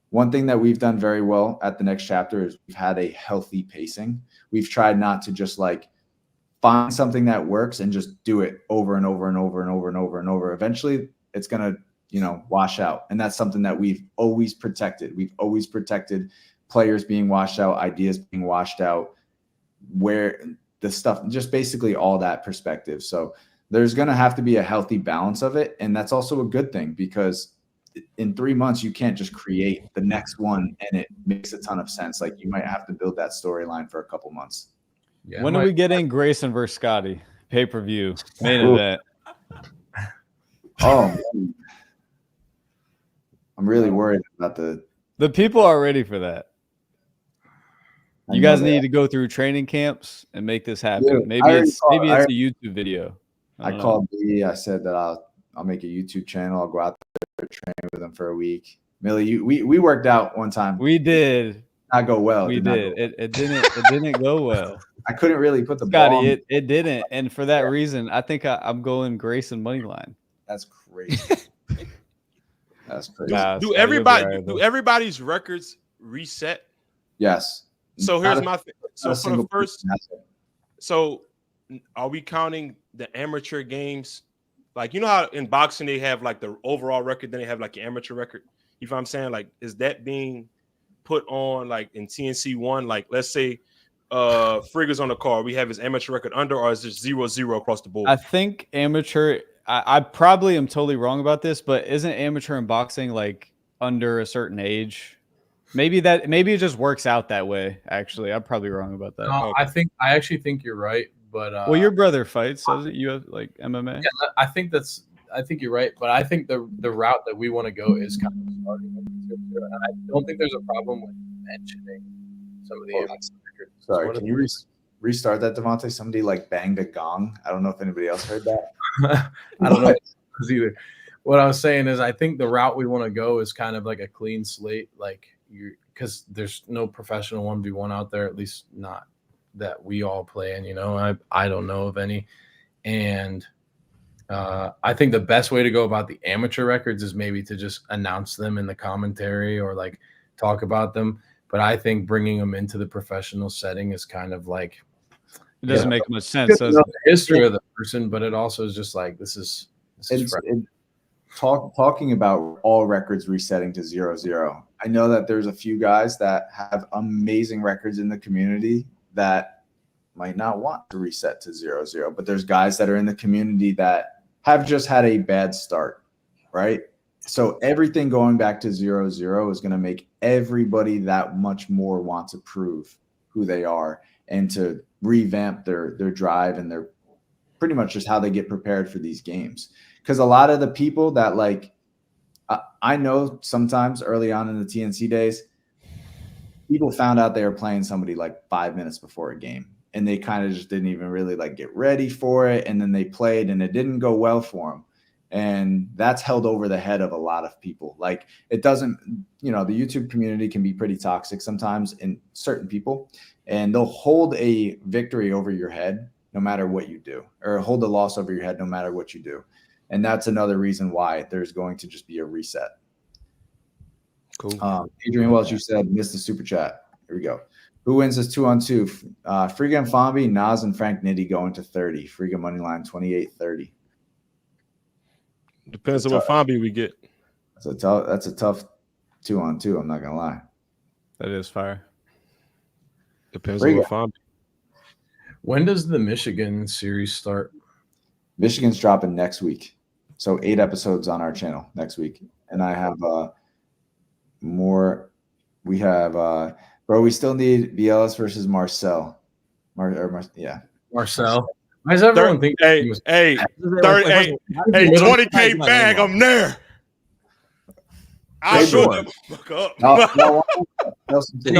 one thing that we've done very well at the next chapter is we've had a healthy pacing. We've tried not to just like find something that works and just do it over and over and over and over and over and over. Eventually, it's going to wash out. And that's something that we've always protected. We've always protected players being washed out, ideas being washed out, where the stuff, just basically all that perspective. So there's going to have to be a healthy balance of it. And that's also a good thing because in 3 months, you can't just create the next one and it makes a ton of sense. Like you might have to build that storyline for a couple months. Yeah, when are we getting Grayson versus Scotty pay-per-view main event? Oh, man. I'm really worried about the people are ready for that. You guys need to go through training camps and make this happen. Yeah, maybe it's a YouTube video. I called B. I said that I'll make a YouTube channel. I'll go out there and train with them for a week. Millie, we worked out one time. We did not go well. We did. It didn't go well. I couldn't really put the Scotty, ball. It didn't, and for that reason, I think I'm going Grayson money line. That's crazy. That's crazy. Do everybody's records reset? Yes. So here's my thing. So for the first, so are we counting the amateur games? Like, how in boxing they have like the overall record, then they have like the amateur record. You know what I'm saying? Like, is that being put on like in TNC 1? Like, let's say Frigga's on the card, we have his amateur record under, or is it 0-0 across the board? I think amateur. I probably am totally wrong about this, but isn't amateur in boxing like under a certain age? Maybe it just works out that way. Actually, I'm probably wrong about that. No, I actually think you're right. But well, your brother fights, doesn't you have like MMA? Yeah, I think you're right. But I think the route that we want to go is kind of starting with 0-0. And I don't think there's a problem with mentioning some of the records. Sorry, can you restart that, Devonte? Somebody like banged a gong. I don't know if anybody else heard that. I don't know either. What I was saying is I think the route we want to go is kind of like a clean slate, like because there's no professional 1v1 out there, at least not that we all play in, I don't know of any. And I think the best way to go about the amateur records is maybe to just announce them in the commentary or like talk about them. But I think bringing them into the professional setting is kind of like it doesn't make much sense. the history of the person, but it also is just like this is talking about all records resetting to 0-0. I know that there's a few guys that have amazing records in the community that might not want to reset to 0-0, but there's guys that are in the community that have just had a bad start, right? So everything going back to 0-0 is going to make everybody that much more want to prove who they are and to revamp their drive and their pretty much just how they get prepared for these games. Because a lot of the people that like, I know sometimes early on in the TNC days, people found out they were playing somebody like 5 minutes before a game, and they kind of just didn't even really like get ready for it. And then they played and it didn't go well for them. And that's held over the head of a lot of people. Like it doesn't, the YouTube community can be pretty toxic sometimes in certain people, and they'll hold a victory over your head no matter what you do, or hold a loss over your head no matter what you do. And that's another reason why there's going to just be a reset. Cool. Adrian Welch, you said missed the super chat. Here we go. Who wins this 2-on-2? Friga and Fombi, Nas and Frank Nitti going to 30. Friga money line 28-30. Depends on what Fombi we get. That's a tough 2-on-2. I'm not gonna lie. That is fire. Depends on what Fombi. When does the Michigan series start? Michigan's dropping next week. So 8 episodes on our channel next week. And I have more. We have bro, we still need Bielis versus Marcel. Marcel. Why does everyone think? Hey, 20K bag, I'm there. I'll show them. Fuck up. No,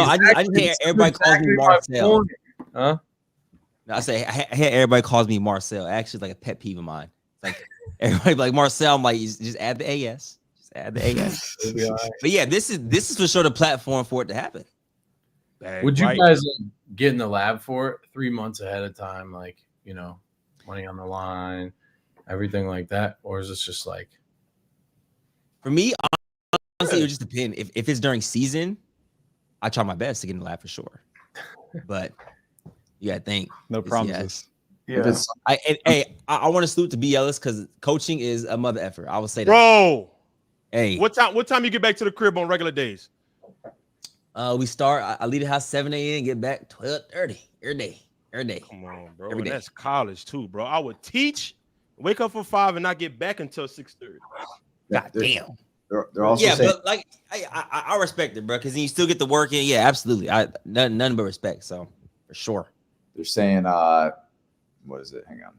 I just hear everybody calls me Marcel. Huh? No, I hear everybody calls me Marcel. Actually, like a pet peeve of mine. It's like everybody like Marcel. I'm like, just add the AS. Just add the AS. But yeah, this is for sure the platform for it to happen. Would you guys get in the lab for it 3 months ahead of time, like money on the line, everything like that, or is this just like? For me, honestly, it would just depend. If it's during season, I try my best to get in the lab for sure. But you gotta think. No promises. Yeah. I want to salute to B. Ellis because coaching is a mother effort. I will say that. Bro. Hey. What time you get back to the crib on regular days? We start. I leave the house 7 a.m. and get back 12:30 every day. Come on, bro. Every day. That's college too, bro. I would teach, wake up for 5 and not get back until 6:30. God damn. They're also saying, but like I respect it, bro, because you still get the work in. Yeah, absolutely. None but respect. So for sure. They're saying, what is it? Hang on.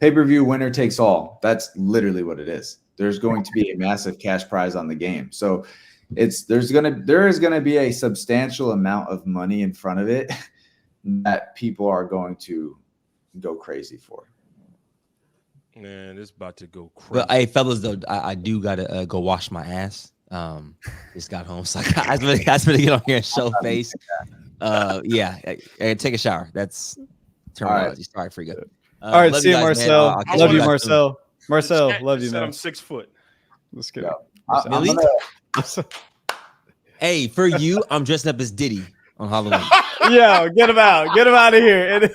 Pay-per-view winner takes all. That's literally what it is. There's going to be a massive cash prize on the game. So there is gonna be a substantial amount of money in front of it that people are going to go crazy for. Man, it's about to go crazy. Well, hey, fellas, though, I do gotta go wash my ass. Just got home, so I was gonna get on here and show face. Yeah, take a shower. That's terminology. Sorry, Friga. All right, see you, Marcel. Love you, Marcel. Marcel, love you, man. I'm 6 foot. Let's go. Really? Hey, for you, I'm dressing up as Diddy on Halloween. Yo, get him out. Get him out of here.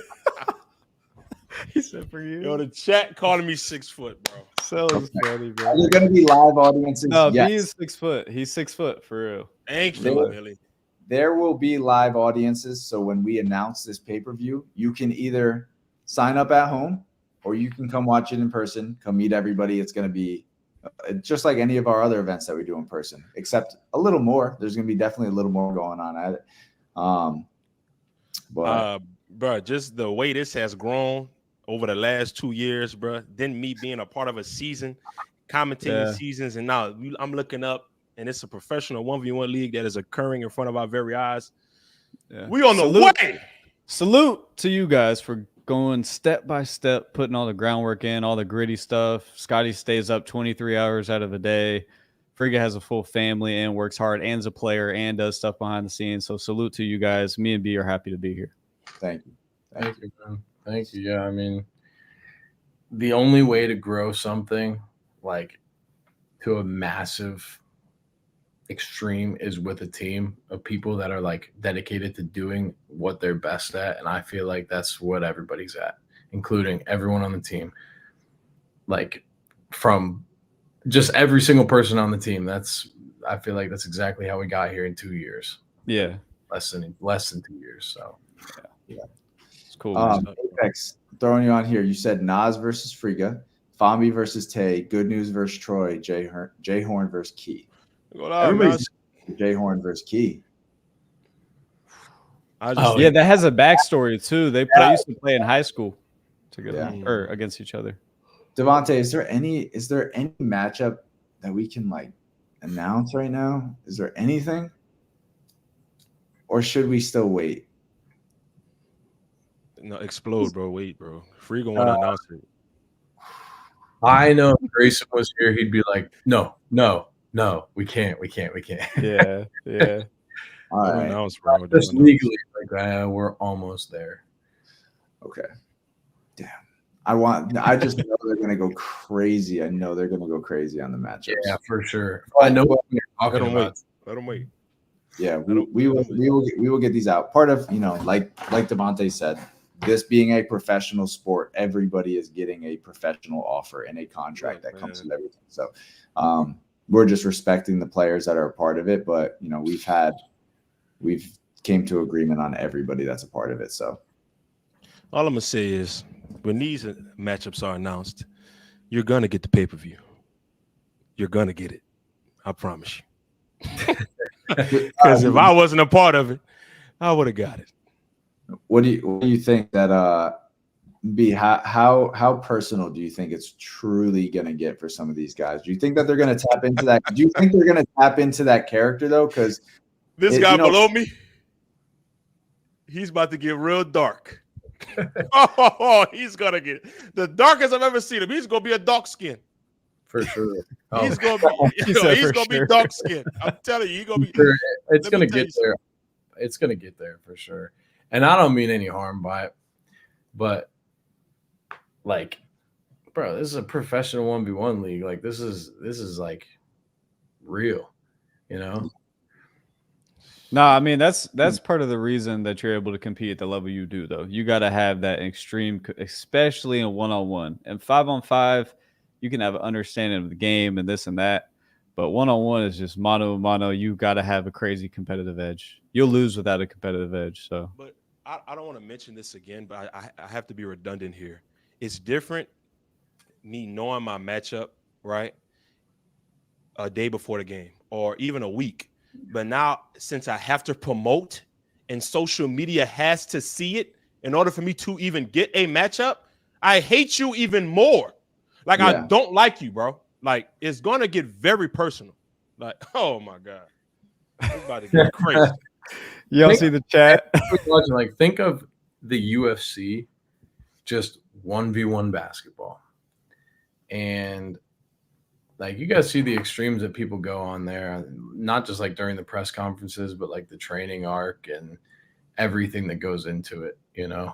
He said for you. Yo, the chat calling me 6 foot, bro. So is funny, bro. Are there going to be live audiences? No, yes. B is 6 foot. He's 6 foot for real. Thank you, Billy. There will be live audiences. So when we announce this pay-per-view, you can either sign up at home or you can come watch it in person, come meet everybody. It's going to be just like any of our other events that we do in person, except a little more. There's going to be definitely a little more going on at it. Bro, just the way this has grown over the last 2 years, bro. Then me being a part of a season, commentating seasons, and now I'm looking up, and it's a professional 1v1 league that is occurring in front of our very eyes. Yeah. We on the way. Salute to you guys for going step by step, putting all the groundwork in, all the gritty stuff. Scotty stays up 23 hours out of the day. Friga has a full family and works hard and is a player and does stuff behind the scenes. So salute to you guys. Me and B are happy to be here. Thank you. Thank you, man. Thank you. Yeah, I mean, the only way to grow something like to a massive extreme is with a team of people that are like dedicated to doing what they're best at. And I feel like that's what everybody's at, including everyone on the team. Like from just every single person on the team. I feel like that's exactly how we got here in 2 years. Yeah. Less than 2 years. So Yeah. It's cool. Man. Apex, throwing you on here. You said Nas versus Friga, Fombi versus Tay, Good News versus Troy, Jay Horn versus Key. Everybody's Jay Horn versus Key. Yeah, that has a backstory too. I used to play in high school together or against each other. Devonte, is there any matchup that we can like announce right now? Is there anything? Or should we still wait? No, explode, bro. Wait, bro. Free going to announce it. I know if Grayson was here, he'd be like, no, we can't. Yeah. All right. Announce, bro. Just legally, like, we're almost there. Okay. Damn. I just know they're gonna go crazy. I know they're gonna go crazy on the matchups. Yeah, for sure. I know what you're talking about. Let them wait. Yeah, we will get these out. Part of, like Devonte said, this being a professional sport, everybody is getting a professional offer and a contract that comes with everything. So we're just respecting the players that are a part of it. But we've came to agreement on everybody that's a part of it. So all I'm gonna say is when these matchups are announced, you're gonna get the pay-per-view. You're gonna get it. I promise you. Because if I wasn't a part of it, I would have got it. What do you think that B, how personal do you think it's truly gonna get for some of these guys? Do you think that they're gonna tap into that? Do you think they're gonna tap into that character though? Because this guy below me, he's about to get real dark. He's gonna get the darkest I've ever seen him. He's gonna be a dark skin. For sure. He's gonna be dark skinned. I'm telling you, he's gonna be. It's gonna get there. It's gonna get there for sure. And I don't mean any harm by it, but like, bro, this is a professional 1v1 league. Like, this is like real, No, I mean that's part of the reason that you're able to compete at the level you do, though. You got to have that extreme, especially in 1-on-1 and 5-on-5. You can have an understanding of the game and this and that, but 1-on-1 is just mano a mano. You got to have a crazy competitive edge. You'll lose without a competitive edge. So, but I don't want to mention this again, but I have to be redundant here. It's different me knowing my matchup right a day before the game or even a week. But now, since I have to promote and social media has to see it in order for me to even get a matchup, I hate you even more. Like, I don't like you, bro. Like, it's going to get very personal. Like, oh, my God. It's about to get crazy. Y'all see the chat? Like, think of the UFC, just 1v1 basketball. And like, you guys see the extremes that people go on there, not just like during the press conferences, but like the training arc and everything that goes into it, Yeah.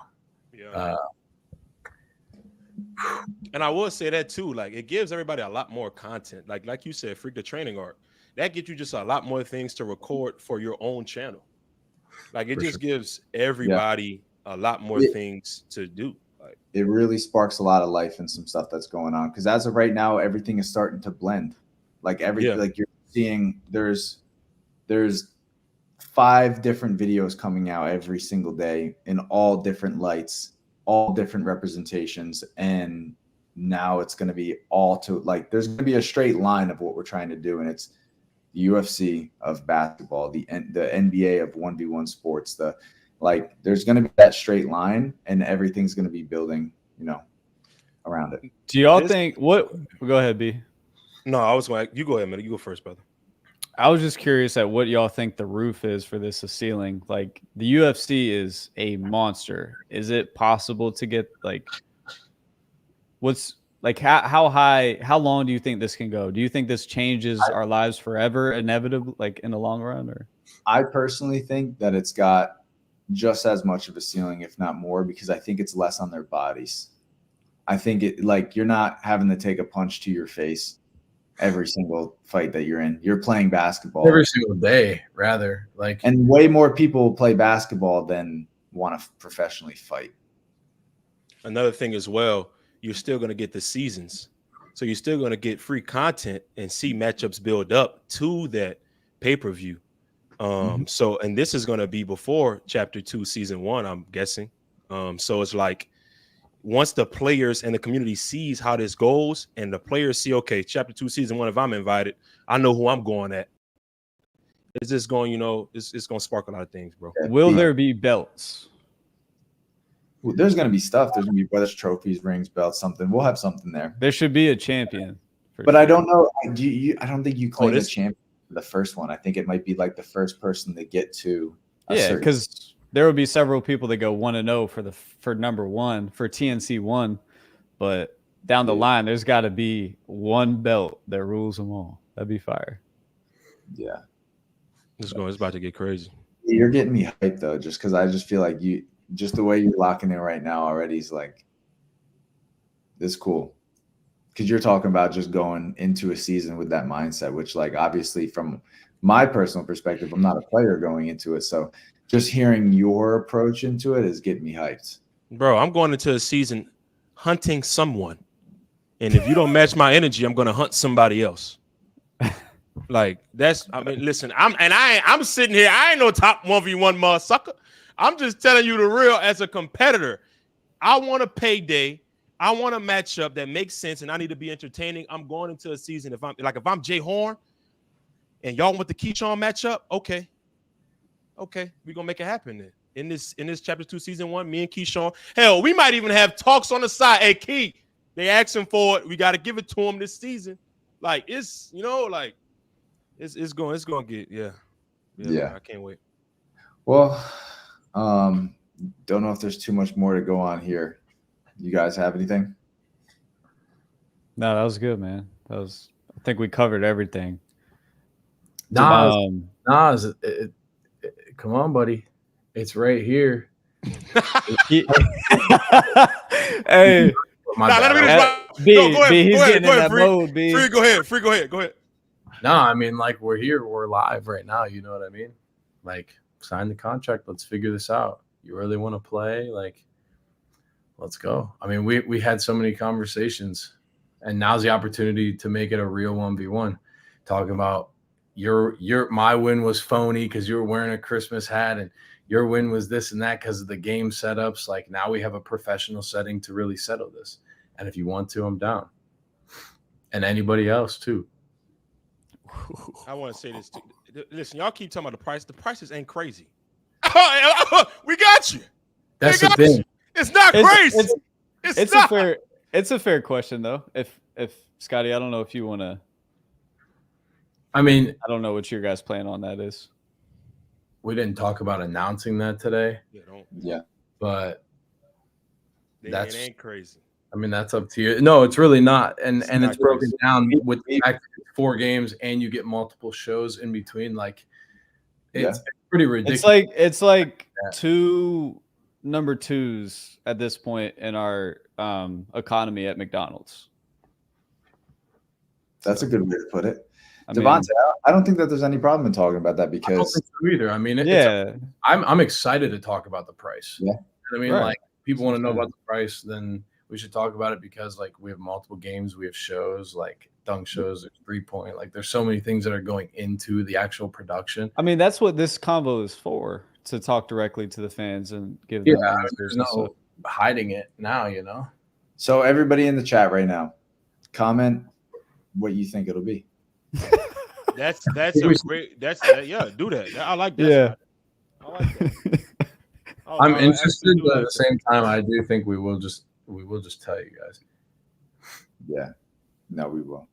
And I will say that too. Like, it gives everybody a lot more content. Like you said, freak the training arc. That gets you just a lot more things to record for your own channel. Like, it just gives everybody a lot more things to do. Like, it really sparks a lot of life and some stuff that's going on. Because as of right now, everything is starting to blend. Like like you're seeing, there's 5 different videos coming out every single day in all different lights, all different representations, and now it's going to be all to like there's going to be a straight line of what we're trying to do, and it's the UFC of basketball, the NBA of 1v1 sports. There's going to be that straight line, and everything's going to be building, around it. Do y'all think what? Go ahead, B. No, I was going. You go ahead, man. You go first, brother. I was just curious at what y'all think the roof is for this ceiling. Like, the UFC is a monster. Is it possible to get what's like how high, how long do you think this can go? Do you think this changes our lives forever, inevitably, like in the long run? Or I personally think that it's got just as much of a ceiling, if not more, because I think it's less on their bodies. I think you're not having to take a punch to your face every single fight that you're in. You're playing basketball every single day, rather. And way more people play basketball than want to professionally fight. Another thing as well, you're still going to get the seasons. So you're still going to get free content and see matchups build up to that pay-per-view. So, and this is going to be before Chapter 2, Season 1, I'm guessing. So it's like once the players and the community sees how this goes and the players see, okay, Chapter 2, Season 1, if I'm invited, I know who I'm going at. It's just going, it's going to spark a lot of things, bro. Will there be belts? Well, there's going to be stuff. There's going to be whether it's trophies, rings, belts, something. We'll have something there. There should be a champion. But sure. I don't know. I don't think you claim a champion for the first one. I think it might be like the first person to get to. Because there will be several people that go 1-0 for number one for TNC 1, but down the line, there's got to be one belt that rules them all. That'd be fire. Yeah. It's about to get crazy. You're getting me hyped though, just because I just feel like just the way you're locking in right now already is like, this is cool. Because you're talking about just going into a season with that mindset, which like obviously from my personal perspective, I'm not a player going into it. So just hearing your approach into it is getting me hyped. Bro, I'm going into a season hunting someone. And if you don't match my energy, I'm going to hunt somebody else. Like listen, I'm sitting here. I ain't no top 1v1 motherfucker. I'm just telling you the real as a competitor. I want a payday. I want a matchup that makes sense, and I need to be entertaining. I'm going into a season. If I'm Jay Horn and y'all want the Keyshawn matchup, okay, we're gonna make it happen then. In this Chapter 2, Season 1, me and Keyshawn. Hell, we might even have talks on the side. Hey, Key, they asking for it. We got to give it to them this season. Like it's it's going to get yeah. I can't wait. Well, don't know if there's too much more to go on here. You guys have anything? No, that was good, man. I think we covered everything. Nas, come on, buddy. It's right here. Hey, let me just he's getting in that mode. B. Free, go ahead. No, I mean, like we're here, we're live right now. You know what I mean? Like, sign the contract. Let's figure this out. You really want to play? Like, let's go. I mean, we had so many conversations, and now's the opportunity to make it a real 1v1. Talking about my win was phony because you were wearing a Christmas hat, and your win was this and that because of the game setups. Like, now we have a professional setting to really settle this. And if you want to, I'm down. And anybody else too. I want to say this too. Listen, y'all keep talking about the price. The prices ain't crazy. We got you. That's the thing. You. It's not crazy. It's a fair question though. If Scotty, I don't know if you want to. I mean, I don't know what your guys' plan on that is. We didn't talk about announcing that today. Yeah. But it ain't crazy. I mean, that's up to you. No, it's really not. And it's broken down with 4 games, and you get multiple shows in between. Like, it's pretty ridiculous. It's like 2 number 2s at this point in our economy at McDonald's. That's a good way to put it. Devonte, I don't think that there's any problem in talking about that because I don't think so either. I mean, I'm excited to talk about the price. Yeah. I mean, like, people want to know about the price, then we should talk about it because, like, we have multiple games, we have shows, like dunk shows, there's 3-point, like there's so many things that are going into the actual production. I mean, that's what this convo is for, to talk directly to the fans and give them there's no hiding it now, you know. So everybody in the chat right now, comment what you think it'll be. That's a great. Do that. I like that. Yeah. I like that. I'm interested, but at the same time, I do think we will just tell you guys. Yeah. No, we will.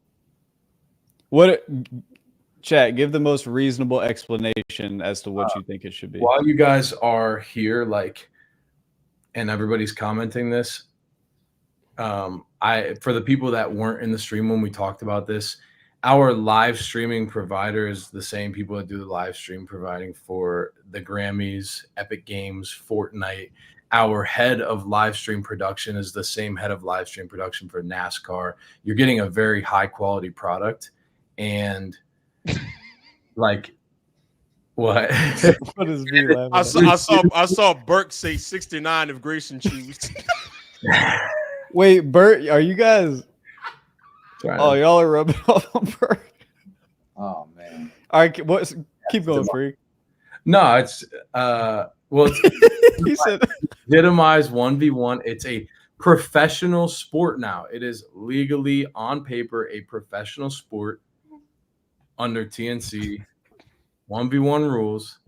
Chat, give the most reasonable explanation as to what you think it should be. While you guys are here, like, and everybody's commenting this, for the people that weren't in the stream when we talked about this, our live streaming provider is the same people that do the live stream providing for the Grammys, Epic Games, Fortnite, our head of live stream production is the same head of live stream production for NASCAR. You're getting a very high quality product, and like what? What is V laughing I saw Burke say 69 if Grayson choose. Wait, Bert, are you guys? Oh, y'all are rubbing off on Bert. Oh man. All right, keep going, Freak. No, it's He said legitimized 1v1. It's a professional sport now. It is legally on paper a professional sport under TNC 1v1 rules,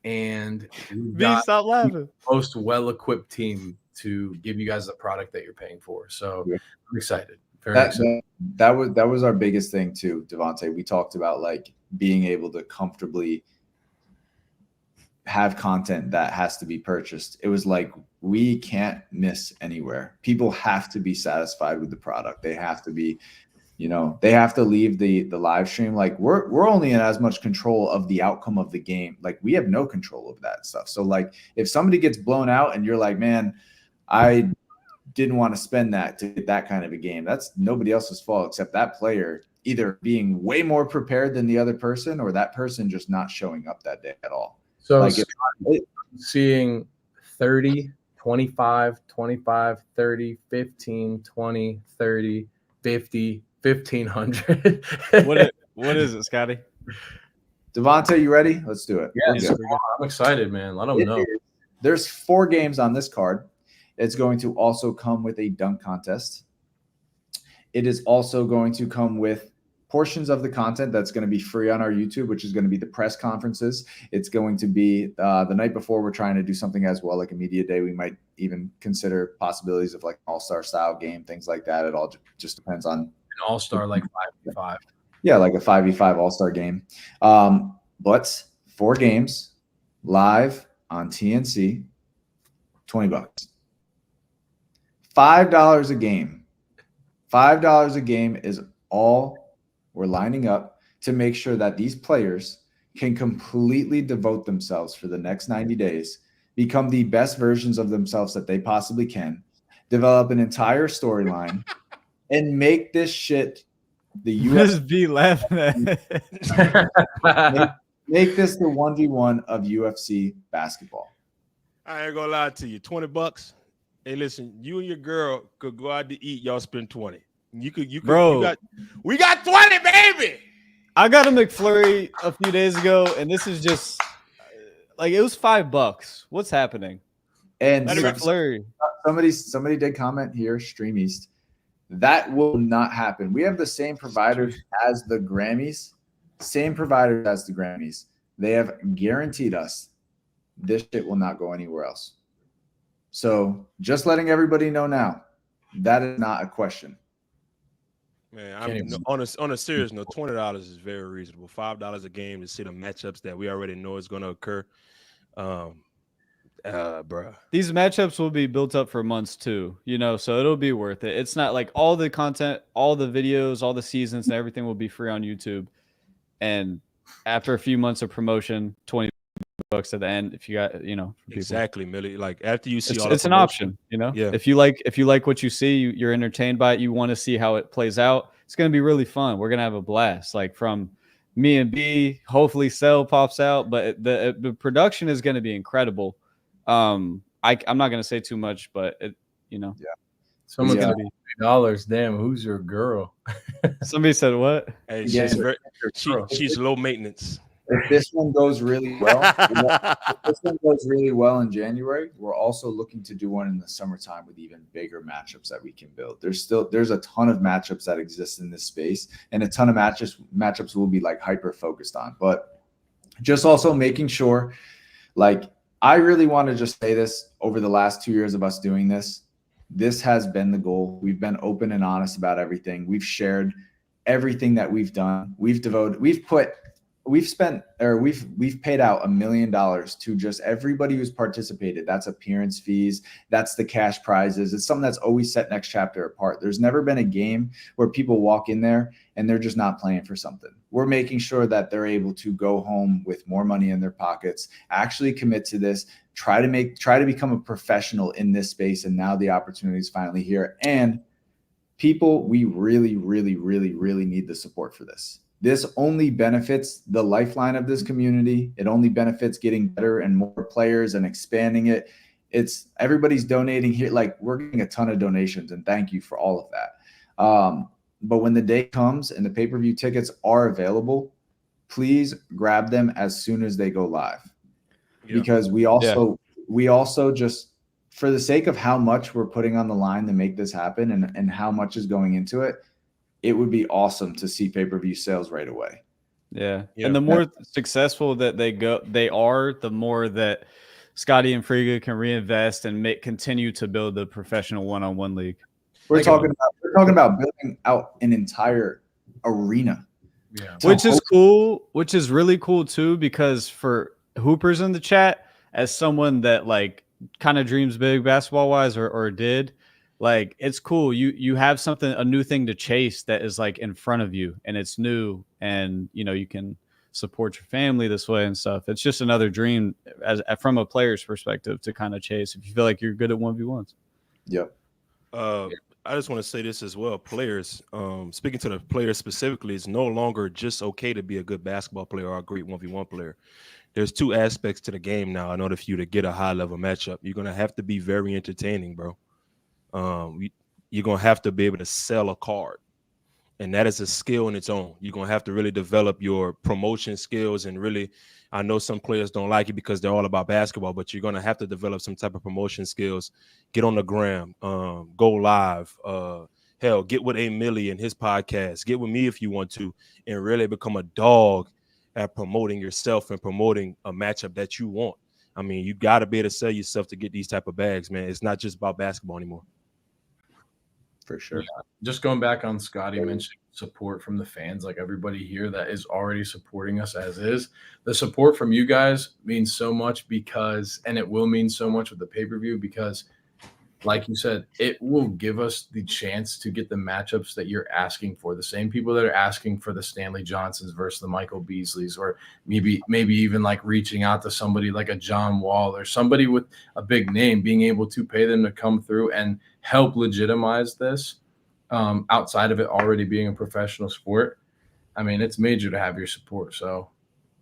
and we got stop laughing. the most well-equipped team to give you guys the product that you're paying for. So I'm excited. Very excited. That was our biggest thing too, Devonte. We talked about like being able to comfortably have content that has to be purchased. It was like we can't miss anywhere. People have to be satisfied with the product. They have to be, they have to leave the live stream. Like we're only in as much control of the outcome of the game. Like we have no control of that stuff. So like if somebody gets blown out and you're like, man, I didn't want to spend that to get that kind of a game, that's nobody else's fault except that player either being way more prepared than the other person or that person just not showing up that day at all. So like seeing 30, 25, 25, 30, 15, 20, 30, 50, 1,500. What is it, Scotty? Devonte, you ready? Let's do it. Yeah, I'm excited, man. Let them know. There's 4 games on this card. It's going to also come with a dunk contest. It is also going to come with portions of the content that's going to be free on our YouTube, which is going to be the press conferences. It's going to be the night before. We're trying to do something as well, like a media day. We might even consider possibilities of like all-star style game, things like that. It all just depends on an all-star, like 5v5. Yeah, like a 5v5 all-star game. But 4 games live on TNC, $20. $5 a game. $5 a game is all we're lining up to make sure that these players can completely devote themselves for the next 90 days, become the best versions of themselves that they possibly can, develop an entire storyline, and make this shit the US be laughing at. make this the 1v1 of UFC basketball. I ain't gonna lie to you. $20. Hey, listen, you and your girl could go out to eat. Y'all spend 20. You could, bro. We got 20, baby. I got a McFlurry a few days ago, and this is just like it was $5. What's happening? And McFlurry. Somebody did comment here, Stream East. That will not happen. We have the same providers as the Grammys. Same providers as the Grammys. They have guaranteed us this shit will not go anywhere else. So just letting everybody know now, that is not a question. Man, on a serious note, $20 is very reasonable. $5 a game to see the matchups that we already know is going to occur. Bro, these matchups will be built up for months too, so it'll be worth it. It's not like all the content, all the videos, all the seasons and everything will be free on YouTube. And after a few months of promotion, $20 at the end, if you got, exactly, Millie. Like after you see it's an option, Yeah. If you like what you see, you're entertained by it, you want to see how it plays out. It's going to be really fun. We're going to have a blast. Like from me and B, hopefully Cell pops out, but the production is going to be incredible. I'm not going to say too much, but Yeah. Someone's going to be $3. Damn, who's your girl? Somebody said what? Hey, she's low maintenance. If this one goes really well, in January, we're also looking to do one in the summertime with even bigger matchups that we can build. There's a ton of matchups that exist in this space, and a ton of matchups will be like hyper focused on. But just also making sure, like I really want to just say this over the last 2 years of us doing this. This has been the goal. We've been open and honest about everything. We've shared everything that we've done. We've put we've paid out $1 million to just everybody who's participated. That's appearance fees. That's the cash prizes. It's something that's always set next chapter apart. There's never been a game where people walk in there and they're just not playing for something. We're making sure that they're able to go home with more money in their pockets, actually commit to this, try to become a professional in this space. And now the opportunity is finally here. And people, we really, really, really, really need the support for this. This only benefits the lifeline of this community. It only benefits getting better and more players and expanding it. It's everybody's donating here. Like, we're getting a ton of donations, and thank you for all of that. But when the day comes and the pay-per-view tickets are available, please grab them as soon as they go live. Yeah. Because we also just, for the sake of how much we're putting on the line to make this happen and how much is going into it, it would be awesome to see pay-per-view sales right away. Yeah. And the more successful that they are, the more that Scotty and Friga can reinvest and continue to build the professional one-on-one league. We're talking about building out an entire arena. Yeah. Which is cool, which is really cool too, because for Hoopers in the chat, as someone that like kind of dreams big basketball wise or did, like, it's cool. You have a new thing to chase that is like in front of you, and it's new, and you can support your family this way and stuff. It's just another dream from a player's perspective to kind of chase if you feel like you're good at 1v1s. Yep. I just want to say this as well. Players, speaking to the players specifically, it's no longer just okay to be a good basketball player or a great 1v1 player. There's two aspects to the game now in order for you to get a high level matchup. You're going to have to be very entertaining, bro. You're going to have to be able to sell a card, and that is a skill in its own. You're going to have to really develop your promotion skills, and really, I know some players don't like it because they're all about basketball, but you're going to have to develop some type of promotion skills, get on the gram, go live, hell, get with Millie and his podcast, get with me if you want to, and really become a dog at promoting yourself and promoting a matchup that you want. I mean, you got to be able to sell yourself to get these type of bags, man. It's not just about basketball anymore. For sure. Yeah. Just going back on Scotty mentioning support from the fans, like everybody here that is already supporting us as is. The support from you guys means so much and it will mean so much with the pay-per-view because, like you said, it will give us the chance to get the matchups that you're asking for. The same people that are asking for the Stanley Johnsons versus the Michael Beasleys, or maybe even like reaching out to somebody like a John Wall or somebody with a big name, being able to pay them to come through and help legitimize this outside of it already being a professional sport. I mean, it's major to have your support. So,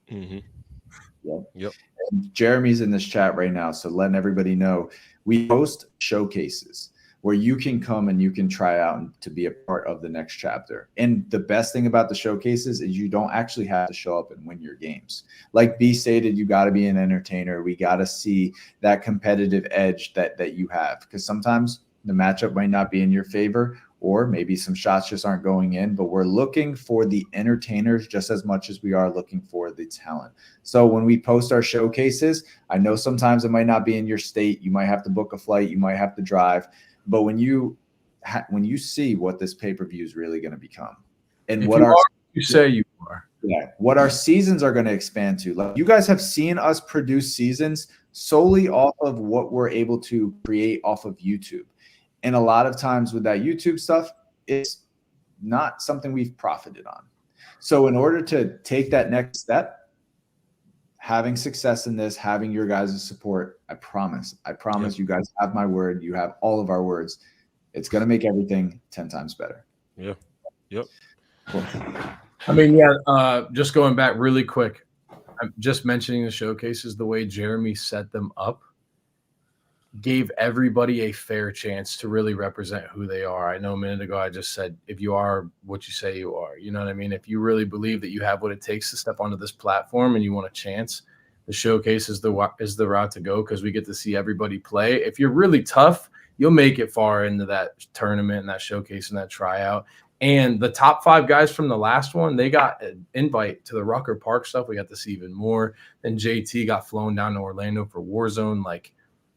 Yep. And Jeremy's in this chat right now, so letting everybody know, we host showcases where you can come and you can try out to be a part of the next chapter. And the best thing about the showcases is you don't actually have to show up and win your games. Like B stated, you got to be an entertainer. We got to see that competitive edge that you have, because sometimes the matchup might not be in your favor, or maybe some shots just aren't going in, but we're looking for the entertainers just as much as we are looking for the talent. So when we post our showcases, I know sometimes it might not be in your state. You might have to book a flight. You might have to drive. But when you see what this pay-per-view is really going to become, and what our seasons are going to expand to, like, you guys have seen us produce seasons solely off of what we're able to create off of YouTube. And a lot of times with that YouTube stuff, it's not something we've profited on. So in order to take that next step, having success in this, having your guys' support, I promise you guys have my word. You have all of our words. It's going to make everything 10 times better. Yeah. Yep. Cool. I mean, just going back really quick, I'm just mentioning the showcases, the way Jeremy set them up gave everybody a fair chance to really represent who they are. I know a minute ago I just said, if you are what you say you are, you know what I mean? If you really believe that you have what it takes to step onto this platform and you want a chance, the showcase is the route to go, because we get to see everybody play. If you're really tough, you'll make it far into that tournament and that showcase and that tryout. And the top 5 guys from the last one, they got an invite to the Rucker Park stuff. We got to see even more. Then JT got flown down to Orlando for Warzone. Like,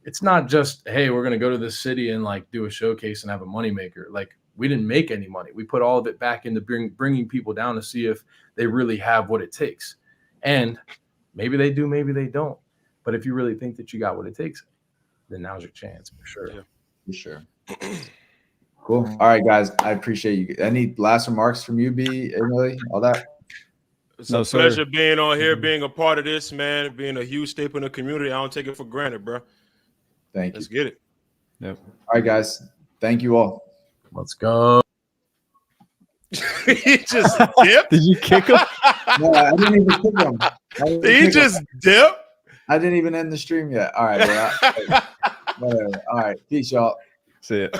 it's not just, hey, we're going to go to this city and like do a showcase and have a moneymaker. Like, we didn't make any money. We put all of it back into bringing people down to see if they really have what it takes. And maybe they do, maybe they don't. But if you really think that you got what it takes, then now's your chance for sure. Yeah. For sure. Cool. All right, guys. I appreciate you. Any last remarks from you, B, Emily, all that? It's No, a sir. pleasure being on here, being a part of this, man, being a huge staple in the community. I don't take it for granted, bro. Thank Let's you. get it. Yep. All right, guys. Thank you all. Let's go. He just dipped. Did you kick him? No, I didn't even pick them. He just dipped. I didn't even end the stream yet. All right. Well, whatever. All right. Peace, y'all. See it.